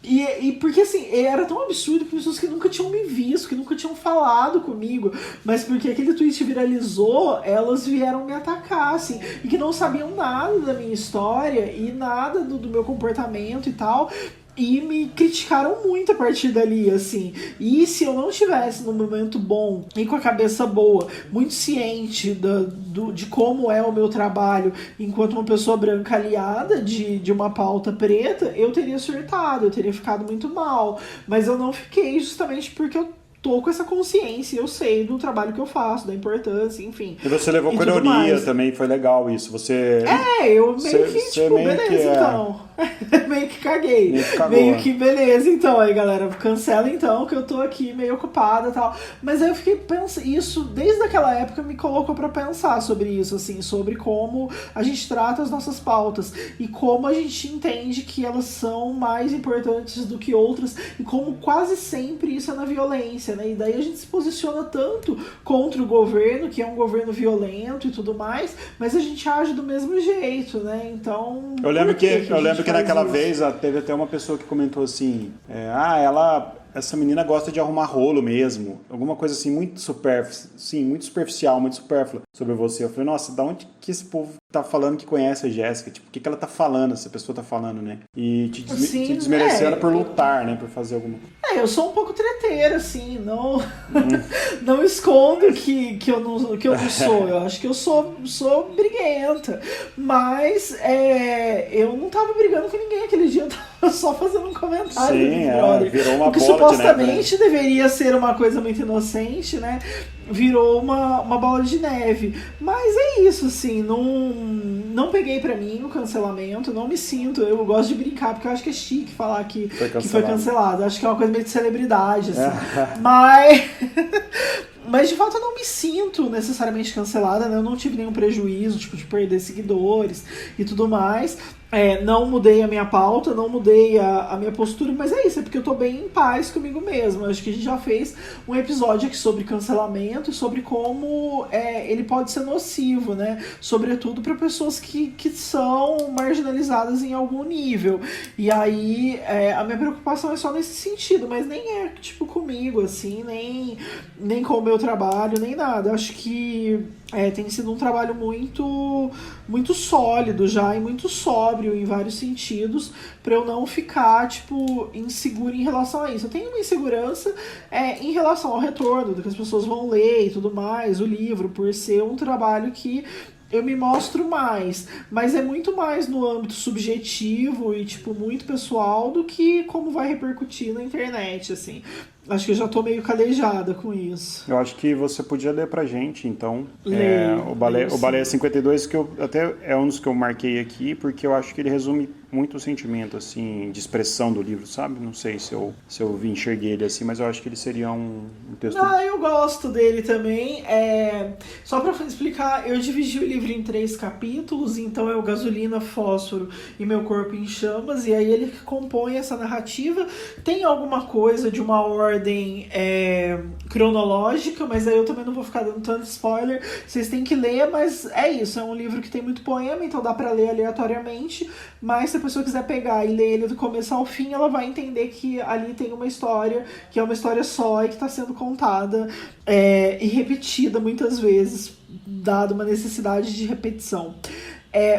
E porque, assim, era tão absurdo que pessoas que nunca tinham me visto, que nunca tinham falado comigo, mas porque aquele tweet viralizou, elas vieram me atacar, assim, e que não sabiam nada da minha história e nada do meu comportamento e tal, e me criticaram muito a partir dali, assim. E se eu não estivesse num momento bom e com a cabeça boa, muito ciente de como é o meu trabalho enquanto uma pessoa branca aliada de uma pauta preta, eu teria surtado, eu teria ficado muito mal. Mas eu não fiquei justamente porque eu tô com essa consciência, eu sei do trabalho que eu faço, da importância, enfim. E você levou com ironia também, foi legal isso. Você... eu meio que, tipo, beleza, então. Meio que caguei. Meio que beleza, então. Aí, galera, cancela então, que eu tô aqui meio ocupada e tal. Mas aí eu fiquei pensando, isso, desde aquela época, me colocou pra pensar sobre isso, assim, sobre como a gente trata as nossas pautas e como a gente entende que elas são mais importantes do que outras e como quase sempre isso é na violência, né? E daí a gente se posiciona tanto contra o governo, que é um governo violento e tudo mais, mas a gente age do mesmo jeito, né? Então... Eu lembro que naquela vez teve até uma pessoa que comentou assim, essa menina gosta de arrumar rolo mesmo, alguma coisa assim muito superficial, muito supérflua sobre você. Eu falei, nossa, da onde que esse povo tá falando que conhece a Jéssica? Tipo, o que ela tá falando, essa pessoa tá falando, né? E te desmerecendo por lutar, né? Por fazer alguma coisa. Eu sou um pouco treteira, assim, não escondo que eu não sou. Eu acho que eu sou briguenta. Mas eu não tava brigando com ninguém aquele dia, eu tava só fazendo um comentário. Sim, virou uma bola de neve, supostamente deveria ser uma coisa muito inocente, né? Virou uma bola de neve. Mas é isso, assim, não peguei pra mim o cancelamento, não me sinto, eu gosto de brincar, porque eu acho que é chique falar que foi cancelado. Acho que é uma coisa meio de celebridade, assim. Mas de fato eu não me sinto necessariamente cancelada, né? Eu não tive nenhum prejuízo, tipo, de perder seguidores e tudo mais. Não mudei a minha pauta, não mudei a minha postura, mas é isso, é porque eu tô bem em paz comigo mesmo. Acho que a gente já fez um episódio aqui sobre cancelamento e sobre como ele pode ser nocivo, né? Sobretudo para pessoas que são marginalizadas em algum nível. E aí a minha preocupação é só nesse sentido, mas nem é tipo comigo, assim, nem com o meu trabalho, nem nada. Acho que Tem sido um trabalho muito sólido já e muito sóbrio em vários sentidos, para eu não ficar, tipo, insegura em relação a isso. Eu tenho uma insegurança em relação ao retorno, do que as pessoas vão ler e tudo mais, o livro, por ser um trabalho que eu me mostro mais, mas é muito mais no âmbito subjetivo e, tipo, muito pessoal do que como vai repercutir na internet, assim. Acho que eu já tô meio calejada com isso. Eu acho que você podia ler pra gente, então. Leio, o Baleia 52, que eu até é um dos que eu marquei aqui, porque eu acho que ele resume muito o sentimento, assim, de expressão do livro, sabe? Não sei se eu enxerguei ele assim, mas eu acho que ele seria um texto... Eu gosto dele também. Só pra explicar, eu dividi o livro em 3 capítulos, então é o Gasolina, Fósforo e Meu Corpo em Chamas, e aí ele compõe essa narrativa. Tem alguma coisa de uma ordem cronológica, mas aí eu também não vou ficar dando tanto spoiler. Vocês têm que ler, mas é isso. É um livro que tem muito poema, então dá pra ler aleatoriamente, mas se a pessoa quiser pegar e ler ele do começo ao fim, ela vai entender que ali tem uma história, que é uma história só e que está sendo contada e repetida muitas vezes, dado uma necessidade de repetição.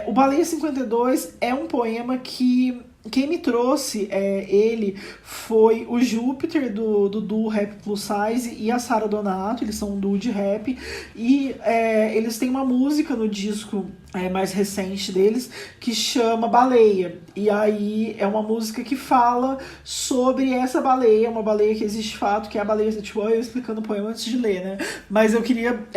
O Baleia 52 é um poema que quem me trouxe ele foi o Júpiter do duo Rap Plus Size e a Sara Donato. Eles são um duo de rap e eles têm uma música no disco mais recente deles que chama Baleia, e aí é uma música que fala sobre essa baleia, uma baleia que existe de fato, que é a baleia, tipo, eu explicando o poema antes de ler, né, mas eu queria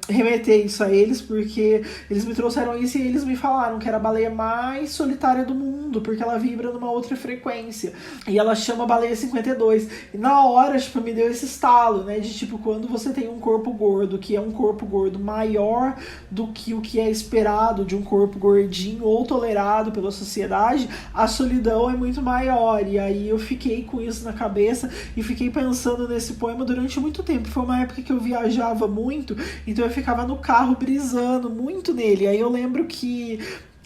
remeter isso a eles, porque eles me trouxeram isso e eles me falaram que era a baleia mais solitária do mundo, porque ela vibra numa outra frequência, e ela chama Baleia 52, e na hora, tipo, me deu esse estalo, né, de tipo, quando você tem um corpo gordo, que é um corpo gordo maior do que o que é esperado de um corpo gordinho ou tolerado pela sociedade, a solidão é muito maior. E aí eu fiquei com isso na cabeça e fiquei pensando nesse poema durante muito tempo. Foi uma época que eu viajava muito, então eu ficava no carro brisando muito nele. Aí eu lembro que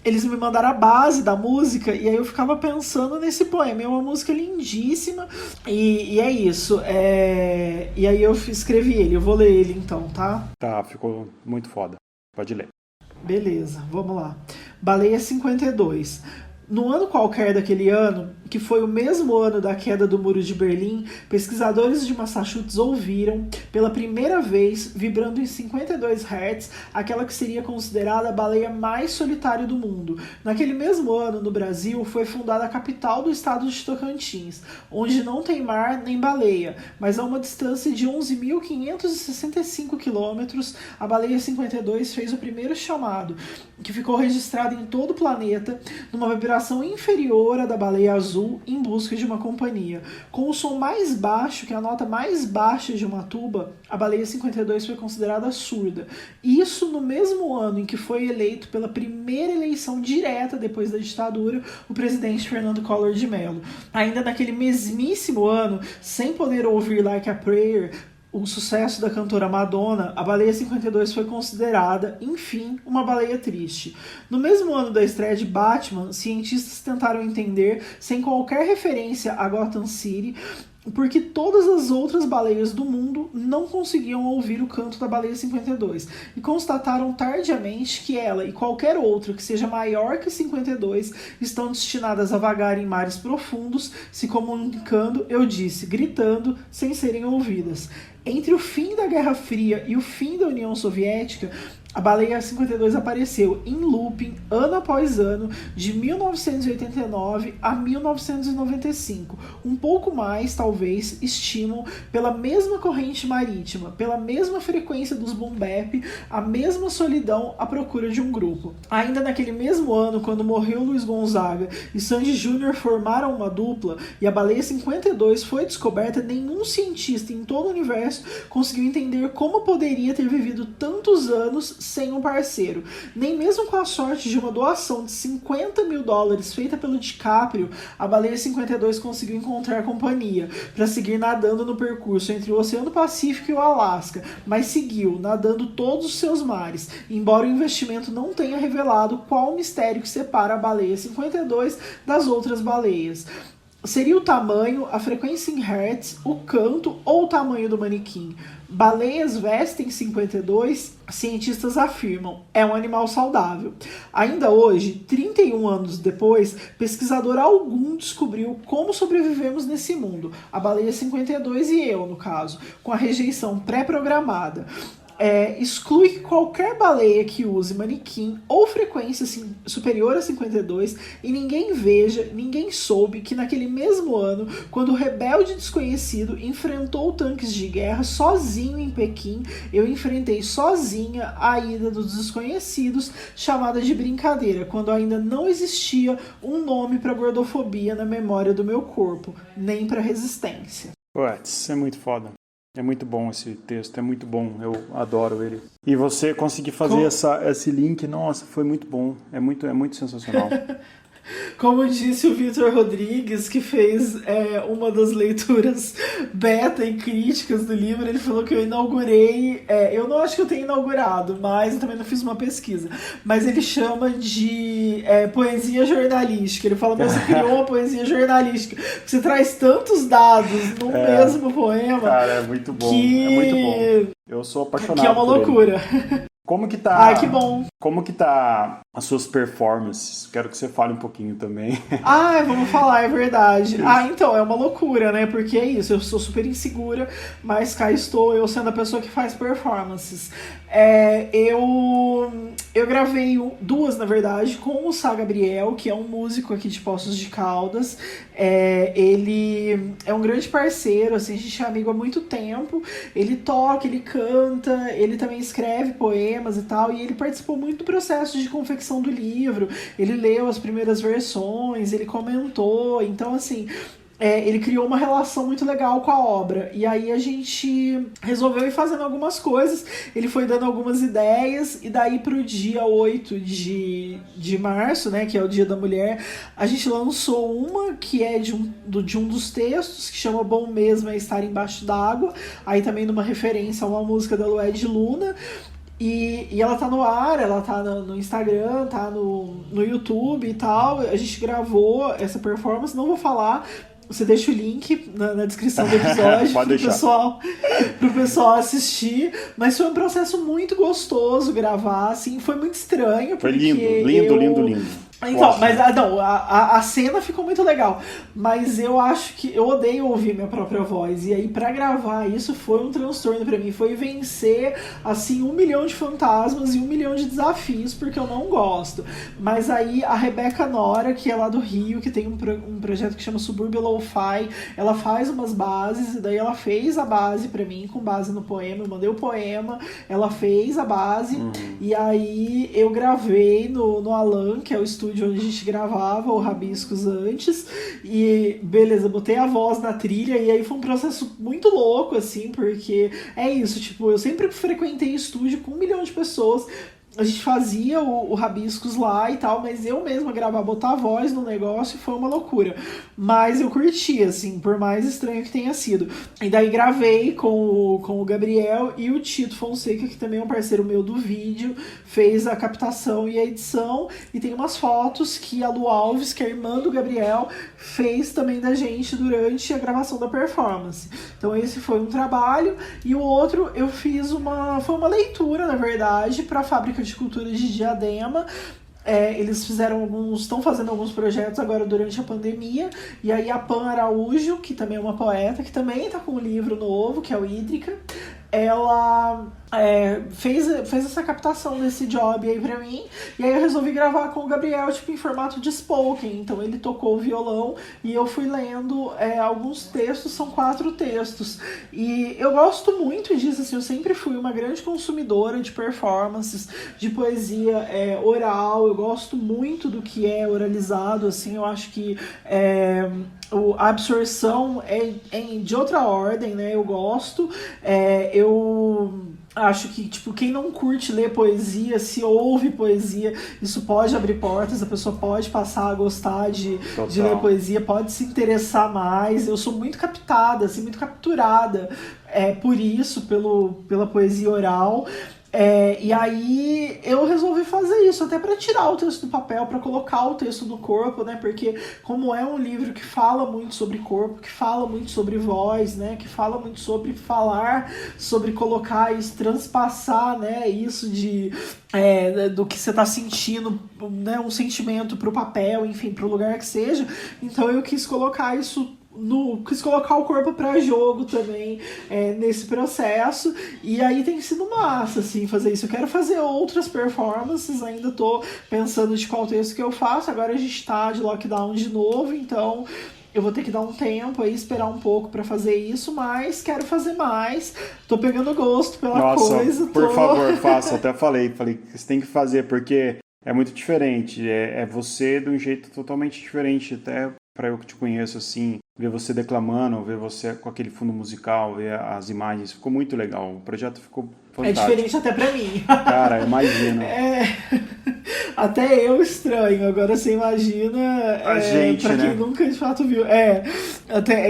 eles me mandaram a base da música e aí eu ficava pensando nesse poema. É uma música lindíssima e é isso. E aí eu escrevi ele. Eu vou ler ele então, tá? Tá, ficou muito foda. Pode ler. Beleza, vamos lá. Baleia 52. No ano qualquer daquele ano, que foi o mesmo ano da queda do Muro de Berlim, pesquisadores de Massachusetts ouviram, pela primeira vez, vibrando em 52 Hz, aquela que seria considerada a baleia mais solitária do mundo. Naquele mesmo ano, no Brasil, foi fundada a capital do estado de Tocantins, onde não tem mar nem baleia, mas a uma distância de 11.565 quilômetros, a Baleia 52 fez o primeiro chamado, que ficou registrado em todo o planeta, numa vibração inferior à da baleia azul, em busca de uma companhia. Com o som mais baixo, que é a nota mais baixa de uma tuba, a Baleia 52 foi considerada surda. Isso no mesmo ano em que foi eleito pela primeira eleição direta depois da ditadura, o presidente Fernando Collor de Mello. Ainda naquele mesmíssimo ano, sem poder ouvir Like a Prayer, o sucesso da cantora Madonna, a Baleia 52 foi considerada, enfim, uma baleia triste. No mesmo ano da estreia de Batman, cientistas tentaram entender, sem qualquer referência a Gotham City, porque todas as outras baleias do mundo não conseguiam ouvir o canto da Baleia 52 e constataram tardiamente que ela e qualquer outra que seja maior que 52 estão destinadas a vagar em mares profundos, se comunicando, eu disse, gritando, sem serem ouvidas. Entre o fim da Guerra Fria e o fim da União Soviética, a Baleia 52 apareceu em looping ano após ano, de 1989 a 1995. Um pouco mais, talvez, estimam, pela mesma corrente marítima, pela mesma frequência dos boom bap, a mesma solidão à procura de um grupo. Ainda naquele mesmo ano, quando morreu Luiz Gonzaga e Sandy Júnior formaram uma dupla e a Baleia 52 foi descoberta, nenhum cientista em todo o universo conseguiu entender como poderia ter vivido tantos anos sem um parceiro. Nem mesmo com a sorte de uma doação de $50 mil feita pelo DiCaprio, a Baleia 52 conseguiu encontrar companhia para seguir nadando no percurso entre o Oceano Pacífico e o Alasca, mas seguiu nadando todos os seus mares, embora o investimento não tenha revelado qual o mistério que separa a Baleia 52 das outras baleias. Seria o tamanho, a frequência em hertz, o canto ou o tamanho do manequim. Baleias vestem 52, cientistas afirmam, é um animal saudável. Ainda hoje, 31 anos depois, pesquisador algum descobriu como sobrevivemos nesse mundo. A baleia 52 e eu, no caso, com a rejeição pré-programada. Exclui qualquer baleia que use manequim ou frequência superior a 52 e ninguém veja, ninguém soube que naquele mesmo ano, quando o rebelde desconhecido enfrentou tanques de guerra sozinho em Pequim, eu enfrentei sozinha a ida dos desconhecidos, chamada de brincadeira, quando ainda não existia um nome para gordofobia na memória do meu corpo, nem para resistência. Putz, é muito foda. É muito bom esse texto, é muito bom, eu adoro ele. E você conseguir fazer esse link, nossa, foi muito bom, é muito sensacional. Como disse o Vitor Rodrigues, que fez uma das leituras beta e críticas do livro, ele falou que eu inaugurei, eu não acho que eu tenha inaugurado, mas eu também não fiz uma pesquisa, mas ele chama de poesia jornalística. Ele fala, mas você criou uma poesia jornalística, você traz tantos dados num mesmo poema. Cara, é muito bom, é muito bom. Eu sou apaixonado. Que é uma loucura. Como que tá? Ai, que bom. Como que tá as suas performances? Quero que você fale um pouquinho também. Vamos falar, é verdade. Então, é uma loucura, né? Porque é isso, eu sou super insegura, mas cá estou eu sendo a pessoa que faz performances. Eu gravei duas, na verdade, com o Sá Gabriel, que é um músico aqui de Poços de Caldas. Ele é um grande parceiro, assim, a gente é amigo há muito tempo. Ele toca, ele canta, ele também escreve poemas e tal, e ele participou muito do processo de confecção do livro. Ele leu as primeiras versões, ele comentou, então assim... ele criou uma relação muito legal com a obra. E aí a gente resolveu ir fazendo algumas coisas. Ele foi dando algumas ideias. E daí pro dia 8 de março, né, que é o Dia da Mulher, a gente lançou uma que é de um dos textos, que chama Bom Mesmo é Estar Embaixo d'Água. Aí também numa referência a uma música da Lued Luna. E ela tá no ar, ela tá no Instagram, tá no YouTube e tal. A gente gravou essa performance, não vou falar... Você deixa o link na descrição do episódio pro pessoal assistir. Mas foi um processo muito gostoso gravar, assim, foi muito estranho. Foi lindo. Então, mas a cena ficou muito legal. Mas eu acho que eu odeio ouvir minha própria voz. E aí, pra gravar isso, foi um transtorno pra mim. Foi vencer, assim, 1 milhão de fantasmas e 1 milhão de desafios, porque eu não gosto. Mas aí, a Rebeca Nora, que é lá do Rio, que tem um projeto que chama Subúrbio Lo-Fi, ela faz umas bases, e daí ela fez a base pra mim, com base no poema. Eu mandei o poema, ela fez a base, e aí eu gravei no Alan, que é o estúdio onde a gente gravava o Rabiscos antes, e beleza, botei a voz na trilha, e aí foi um processo muito louco, assim, porque é isso, tipo, eu sempre frequentei estúdio com 1 milhão de pessoas, a gente fazia o Rabiscos lá e tal, mas eu mesma gravar, botar a voz no negócio foi uma loucura. Mas eu curti, assim, por mais estranho que tenha sido. E daí gravei com o Gabriel e o Tito Fonseca, que também é um parceiro meu do vídeo, fez a captação e a edição. E tem umas fotos que a Lu Alves, que é a irmã do Gabriel, fez também da gente durante a gravação da performance. Então esse foi um trabalho. E o outro eu fiz foi uma leitura, na verdade, para a Fábrica de Cultura de Diadema. Eles estão fazendo alguns projetos agora durante a pandemia, e aí a Pan Araújo, que também é uma poeta, que também está com um livro novo, que é o Hídrica, ela fez essa captação desse job aí pra mim, e aí eu resolvi gravar com o Gabriel, tipo, em formato de spoken. Então ele tocou o violão e eu fui lendo alguns textos, são 4 textos, e eu gosto muito disso, assim, eu sempre fui uma grande consumidora de performances, de poesia oral, eu gosto muito do que é oralizado, assim, eu acho que a absorção é de outra ordem, né? Eu gosto. Eu acho que, tipo, quem não curte ler poesia, se ouve poesia, isso pode abrir portas, a pessoa pode passar a gostar de ler poesia, pode se interessar mais. Eu sou muito captada, assim, muito capturada por isso, pela poesia oral. E aí eu resolvi fazer isso, até para tirar o texto do papel, para colocar o texto no corpo, né? Porque como é um livro que fala muito sobre corpo, que fala muito sobre voz, né? Que fala muito sobre falar, sobre colocar isso, transpassar, né? Isso do que você tá sentindo, né? Um sentimento pro papel, enfim, pro lugar que seja. Então eu quis colocar isso quis colocar o corpo para jogo também nesse processo, e aí tem sido massa, assim, fazer isso. Eu quero fazer outras performances, ainda tô pensando de qual texto que eu faço. Agora a gente tá de lockdown de novo, então eu vou ter que dar um tempo aí, esperar um pouco para fazer isso, mas quero fazer mais. Tô pegando gosto pela coisa. Por favor, faça. Até falei que você tem que fazer, porque é muito diferente. É você de um jeito totalmente diferente, até para eu que te conheço, assim, ver você declamando, ver você com aquele fundo musical, ver as imagens, ficou muito legal. O projeto ficou fantástico. É diferente até pra mim. Cara, imagina. Até eu estranho. Agora você imagina a gente, pra quem né? nunca de fato viu. É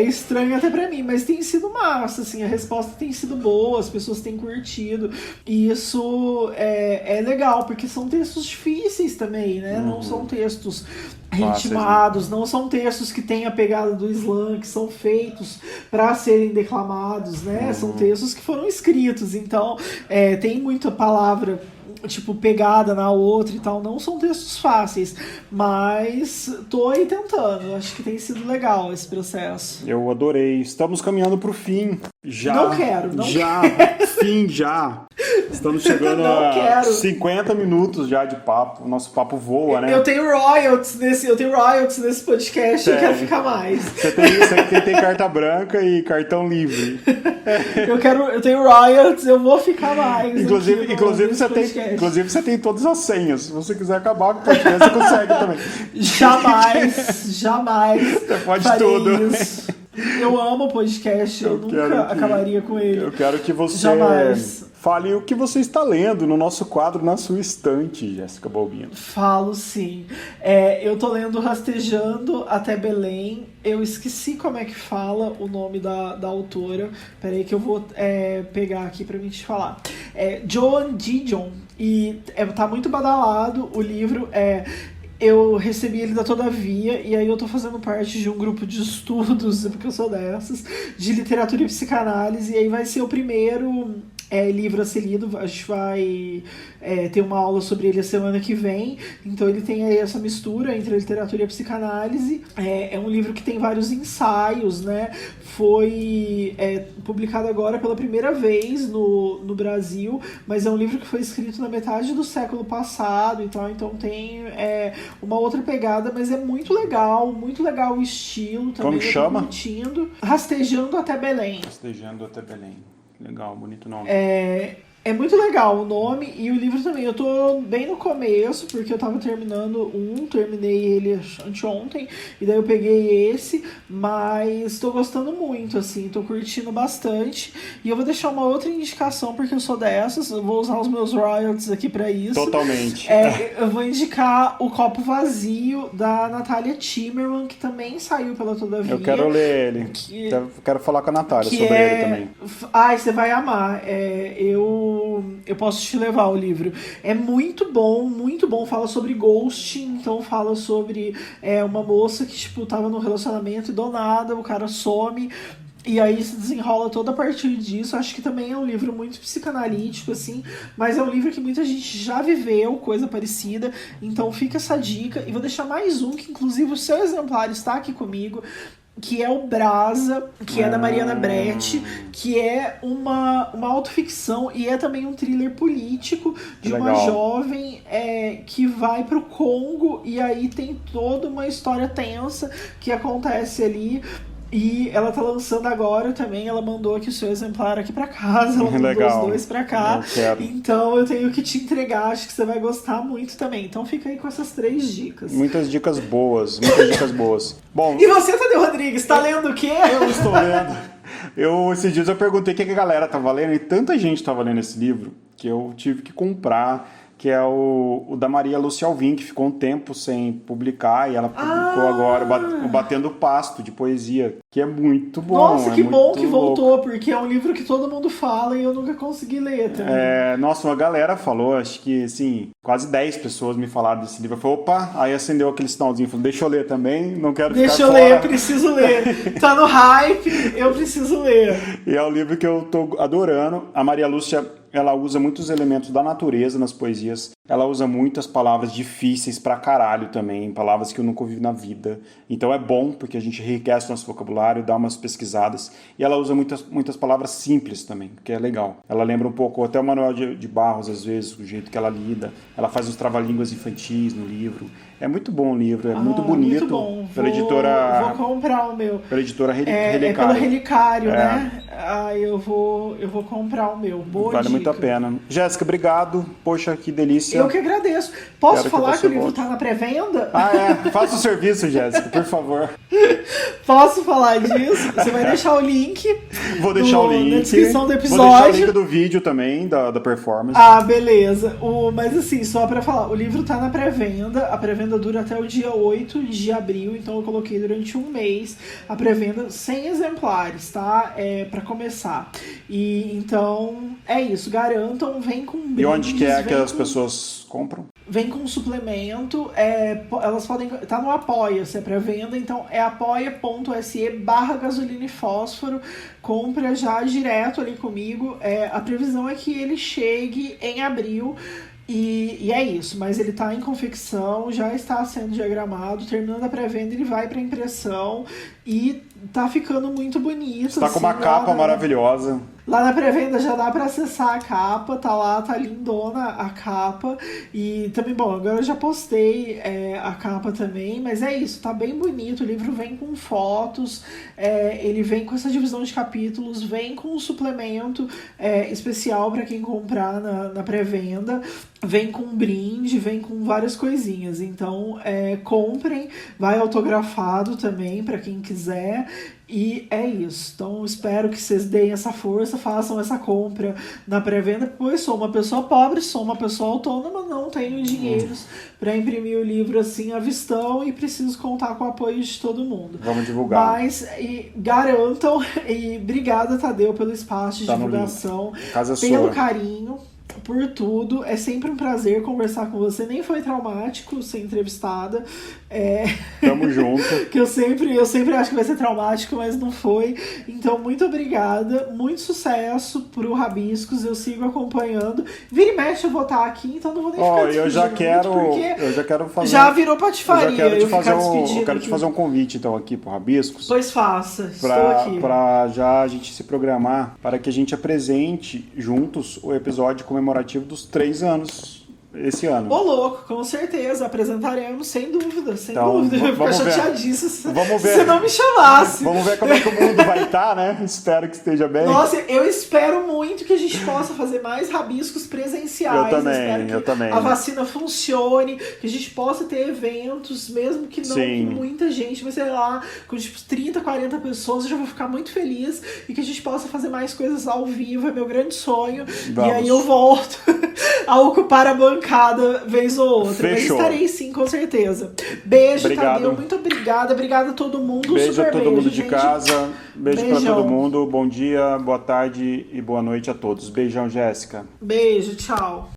estranho até pra mim, mas tem sido massa, assim, a resposta tem sido boa, as pessoas têm curtido. E isso é legal, porque são textos difíceis também, né? Não são textos ritmados, não são textos que têm a pegada do slam, que são feitos para serem declamados, né? São textos que foram escritos, então tem muita palavra tipo pegada na outra e tal. Não são textos fáceis, mas tô aí tentando. Acho que tem sido legal esse processo. Eu adorei. Estamos caminhando pro fim. Já. Não quero. Fim já. Estamos chegando a 50 minutos já de papo. O nosso papo voa, né? Eu tenho royalties nesse podcast. Eu quero ficar mais. Você tem carta branca e cartão livre. Eu tenho royalties, eu vou ficar mais. Inclusive você tem todas as senhas. Se você quiser acabar com o podcast, você consegue também. Jamais. Você pode tudo. Isso. Eu amo o podcast, eu nunca acabaria com ele. Eu quero que você Jamais. fale o que você está lendo no nosso quadro Na Sua Estante, Jéssica Balbino. Falo sim. Eu tô lendo Rastejando até Belém. Eu esqueci como é que fala o nome da autora. Peraí que eu vou pegar aqui pra mim te falar. Joan Didion. E tá muito badalado o livro. Eu recebi ele da Todavia, e aí eu tô fazendo parte de um grupo de estudos, porque eu sou dessas, de literatura e psicanálise, e aí vai ser o primeiro livro a ser lido. A gente vai ter uma aula sobre ele a semana que vem, então ele tem aí essa mistura entre a literatura e a psicanálise. É um livro que tem vários ensaios, né? Foi publicado agora pela primeira vez no Brasil, mas é um livro que foi escrito na metade do século passado e tal, então tem uma outra pegada, mas é muito legal o estilo também. Como chama? Rastejando até Belém. Rastejando até Belém. Legal, bonito nome. É muito legal o nome, e o livro também. Eu tô bem no começo, porque eu tava terminei ele anteontem, e daí eu peguei esse, mas tô gostando muito, assim, tô curtindo bastante. E eu vou deixar uma outra indicação, porque eu sou dessas, eu vou usar os meus royalties aqui pra isso. Totalmente. Eu vou indicar O Copo Vazio, da Natália Timmerman, que também saiu pela Todavia. Eu quero ler ele. Quero falar com a Natália sobre ele também. Ai, você vai amar. Eu posso te levar o livro. É muito bom. Fala sobre ghosting, então fala sobre uma moça que, tipo, tava num relacionamento e do nada o cara some. E aí se desenrola toda a partir disso. Acho que também é um livro muito psicanalítico, assim, mas é um livro que muita gente já viveu coisa parecida. Então fica essa dica. E vou deixar mais um, que inclusive o seu exemplar está aqui comigo, que é o Brasa, que é da Mariana Bretti, que é uma autoficção e é também um thriller político de uma jovem que vai pro Congo, e aí tem toda uma história tensa que acontece ali. E ela tá lançando agora também, ela mandou aqui o seu exemplar aqui pra casa, ela mandou os dois pra cá. Então eu tenho que te entregar, acho que você vai gostar muito também. Então fica aí com essas 3 dicas. Muitas dicas boas. Bom, e você, Tadeu Rodrigues, tá lendo o quê? Eu estou lendo. Esses dias eu perguntei o que a galera tava lendo, e tanta gente tava lendo esse livro que eu tive que comprar, que é o da Maria Lúcia Alvim, que ficou um tempo sem publicar, e ela publicou agora o Batendo Pasto, de poesia. que é muito bom. Nossa, que bom que louco. voltou, porque é um livro que todo mundo fala e eu nunca consegui ler também. Nossa, uma galera falou, acho que, assim, quase 10 pessoas me falaram desse livro. Eu falei, opa, aí acendeu aquele sinalzinho, falou, deixa eu ler também, não quero ficar Deixa eu fora. ler, preciso ler. Tá no hype, eu preciso ler. E é um livro que eu tô adorando. A Maria Lúcia, ela usa muitos elementos da natureza nas poesias. Ela usa muitas palavras difíceis pra caralho também, palavras que eu nunca ouvi na vida. Então é bom, porque a gente enriquece nosso vocabulário, dá umas pesquisadas. E ela usa muitas palavras simples também, que é legal. Ela lembra um pouco até o Manuel de Barros, às vezes, o jeito que ela lida. Ela faz uns trava-línguas infantis no livro. É muito bom o livro, é muito bonito. Muito bom. Pela Vou comprar o meu. Pela editora É Relicário. pelo Relicário, né? Eu vou comprar o meu. Boa Vale dica. muito a pena. Jéssica, obrigado. Poxa, que delícia. Eu que agradeço. Posso Quero que falar você que o livro volte. tá na pré-venda? Faça o serviço, Jéssica, por favor. Posso falar disso? Você vai deixar o link. Vou deixar o link. Na descrição do Vou deixar o episódio. link do vídeo também, da performance. Beleza. Mas assim, só pra falar, o livro tá na pré-venda. A pré-venda dura até o dia 8 de abril, então eu coloquei durante um mês a pré-venda 100 exemplares, tá? Pra começar. E então é isso, garantam, vem com brindes. E onde que é que vem as pessoas compram? Vem com suplemento, elas podem. Tá no Apoia-se, é pré-venda, então é apoia.se/gasolina e fósforo. Compra já direto ali comigo. A previsão é que ele chegue em abril. E é isso, mas ele está em confecção, já está sendo diagramado, terminando a pré-venda ele vai para impressão e tá ficando muito bonito. Está com uma capa maravilhosa. Lá na pré-venda já dá para acessar a capa, tá lá, tá lindona a capa. E também, bom, agora eu já postei a capa também, mas é isso, tá bem bonito. O livro vem com fotos, ele vem com essa divisão de capítulos, vem com um suplemento especial para quem comprar na pré-venda. Vem com um brinde, vem com várias coisinhas. Então, comprem, vai autografado também para quem quiser. E é isso. Então, espero que vocês deem essa força, façam essa compra na pré-venda, pois sou uma pessoa pobre, sou uma pessoa autônoma, não tenho dinheiros para imprimir o livro assim à vistão e preciso contar com o apoio de todo mundo. Vamos divulgar. Mas garantam, e obrigada, Tadeu, pelo espaço de divulgação, pelo carinho. Por tudo, é sempre um prazer conversar com você. Nem foi traumático ser entrevistada. Tamo junto. Que eu sempre acho que vai ser traumático, mas não foi. Então, muito obrigada. Muito sucesso pro Rabiscos. Eu sigo acompanhando. Vira e mexe eu vou estar aqui, então não vou nem ficar eu já quero fazer. Já virou patifaria. Eu quero te fazer um convite, então, aqui pro Rabiscos. Pois faça. Estou aqui. Pra já a gente se programar para que a gente apresente juntos o episódio comemorativo dos 3 anos esse ano. Ô, louco, com certeza, apresentaremos, sem dúvida, Então, dúvida. Eu vou ficar chateadíssimo se você não me chamasse. Vamos ver como é que o mundo vai estar, né? Espero que esteja bem. Nossa, eu espero muito que a gente possa fazer mais rabiscos presenciais. Eu também. A vacina funcione, que a gente possa ter eventos, mesmo que não com muita gente, mas sei lá, com tipo 30, 40 pessoas, eu já vou ficar muito feliz e que a gente possa fazer mais coisas ao vivo, é meu grande sonho. Vamos. E aí eu volto a ocupar a bancada vez ou outra. Fechou. Mas estarei sim, com certeza. Beijo, obrigado. Tadeu, muito obrigada. Obrigada a todo mundo. Beijo a todo mundo de gente. casa. Beijo pra Beijão. todo mundo. Bom dia, boa tarde e boa noite a todos. Beijão, Jéssica. Beijo, tchau.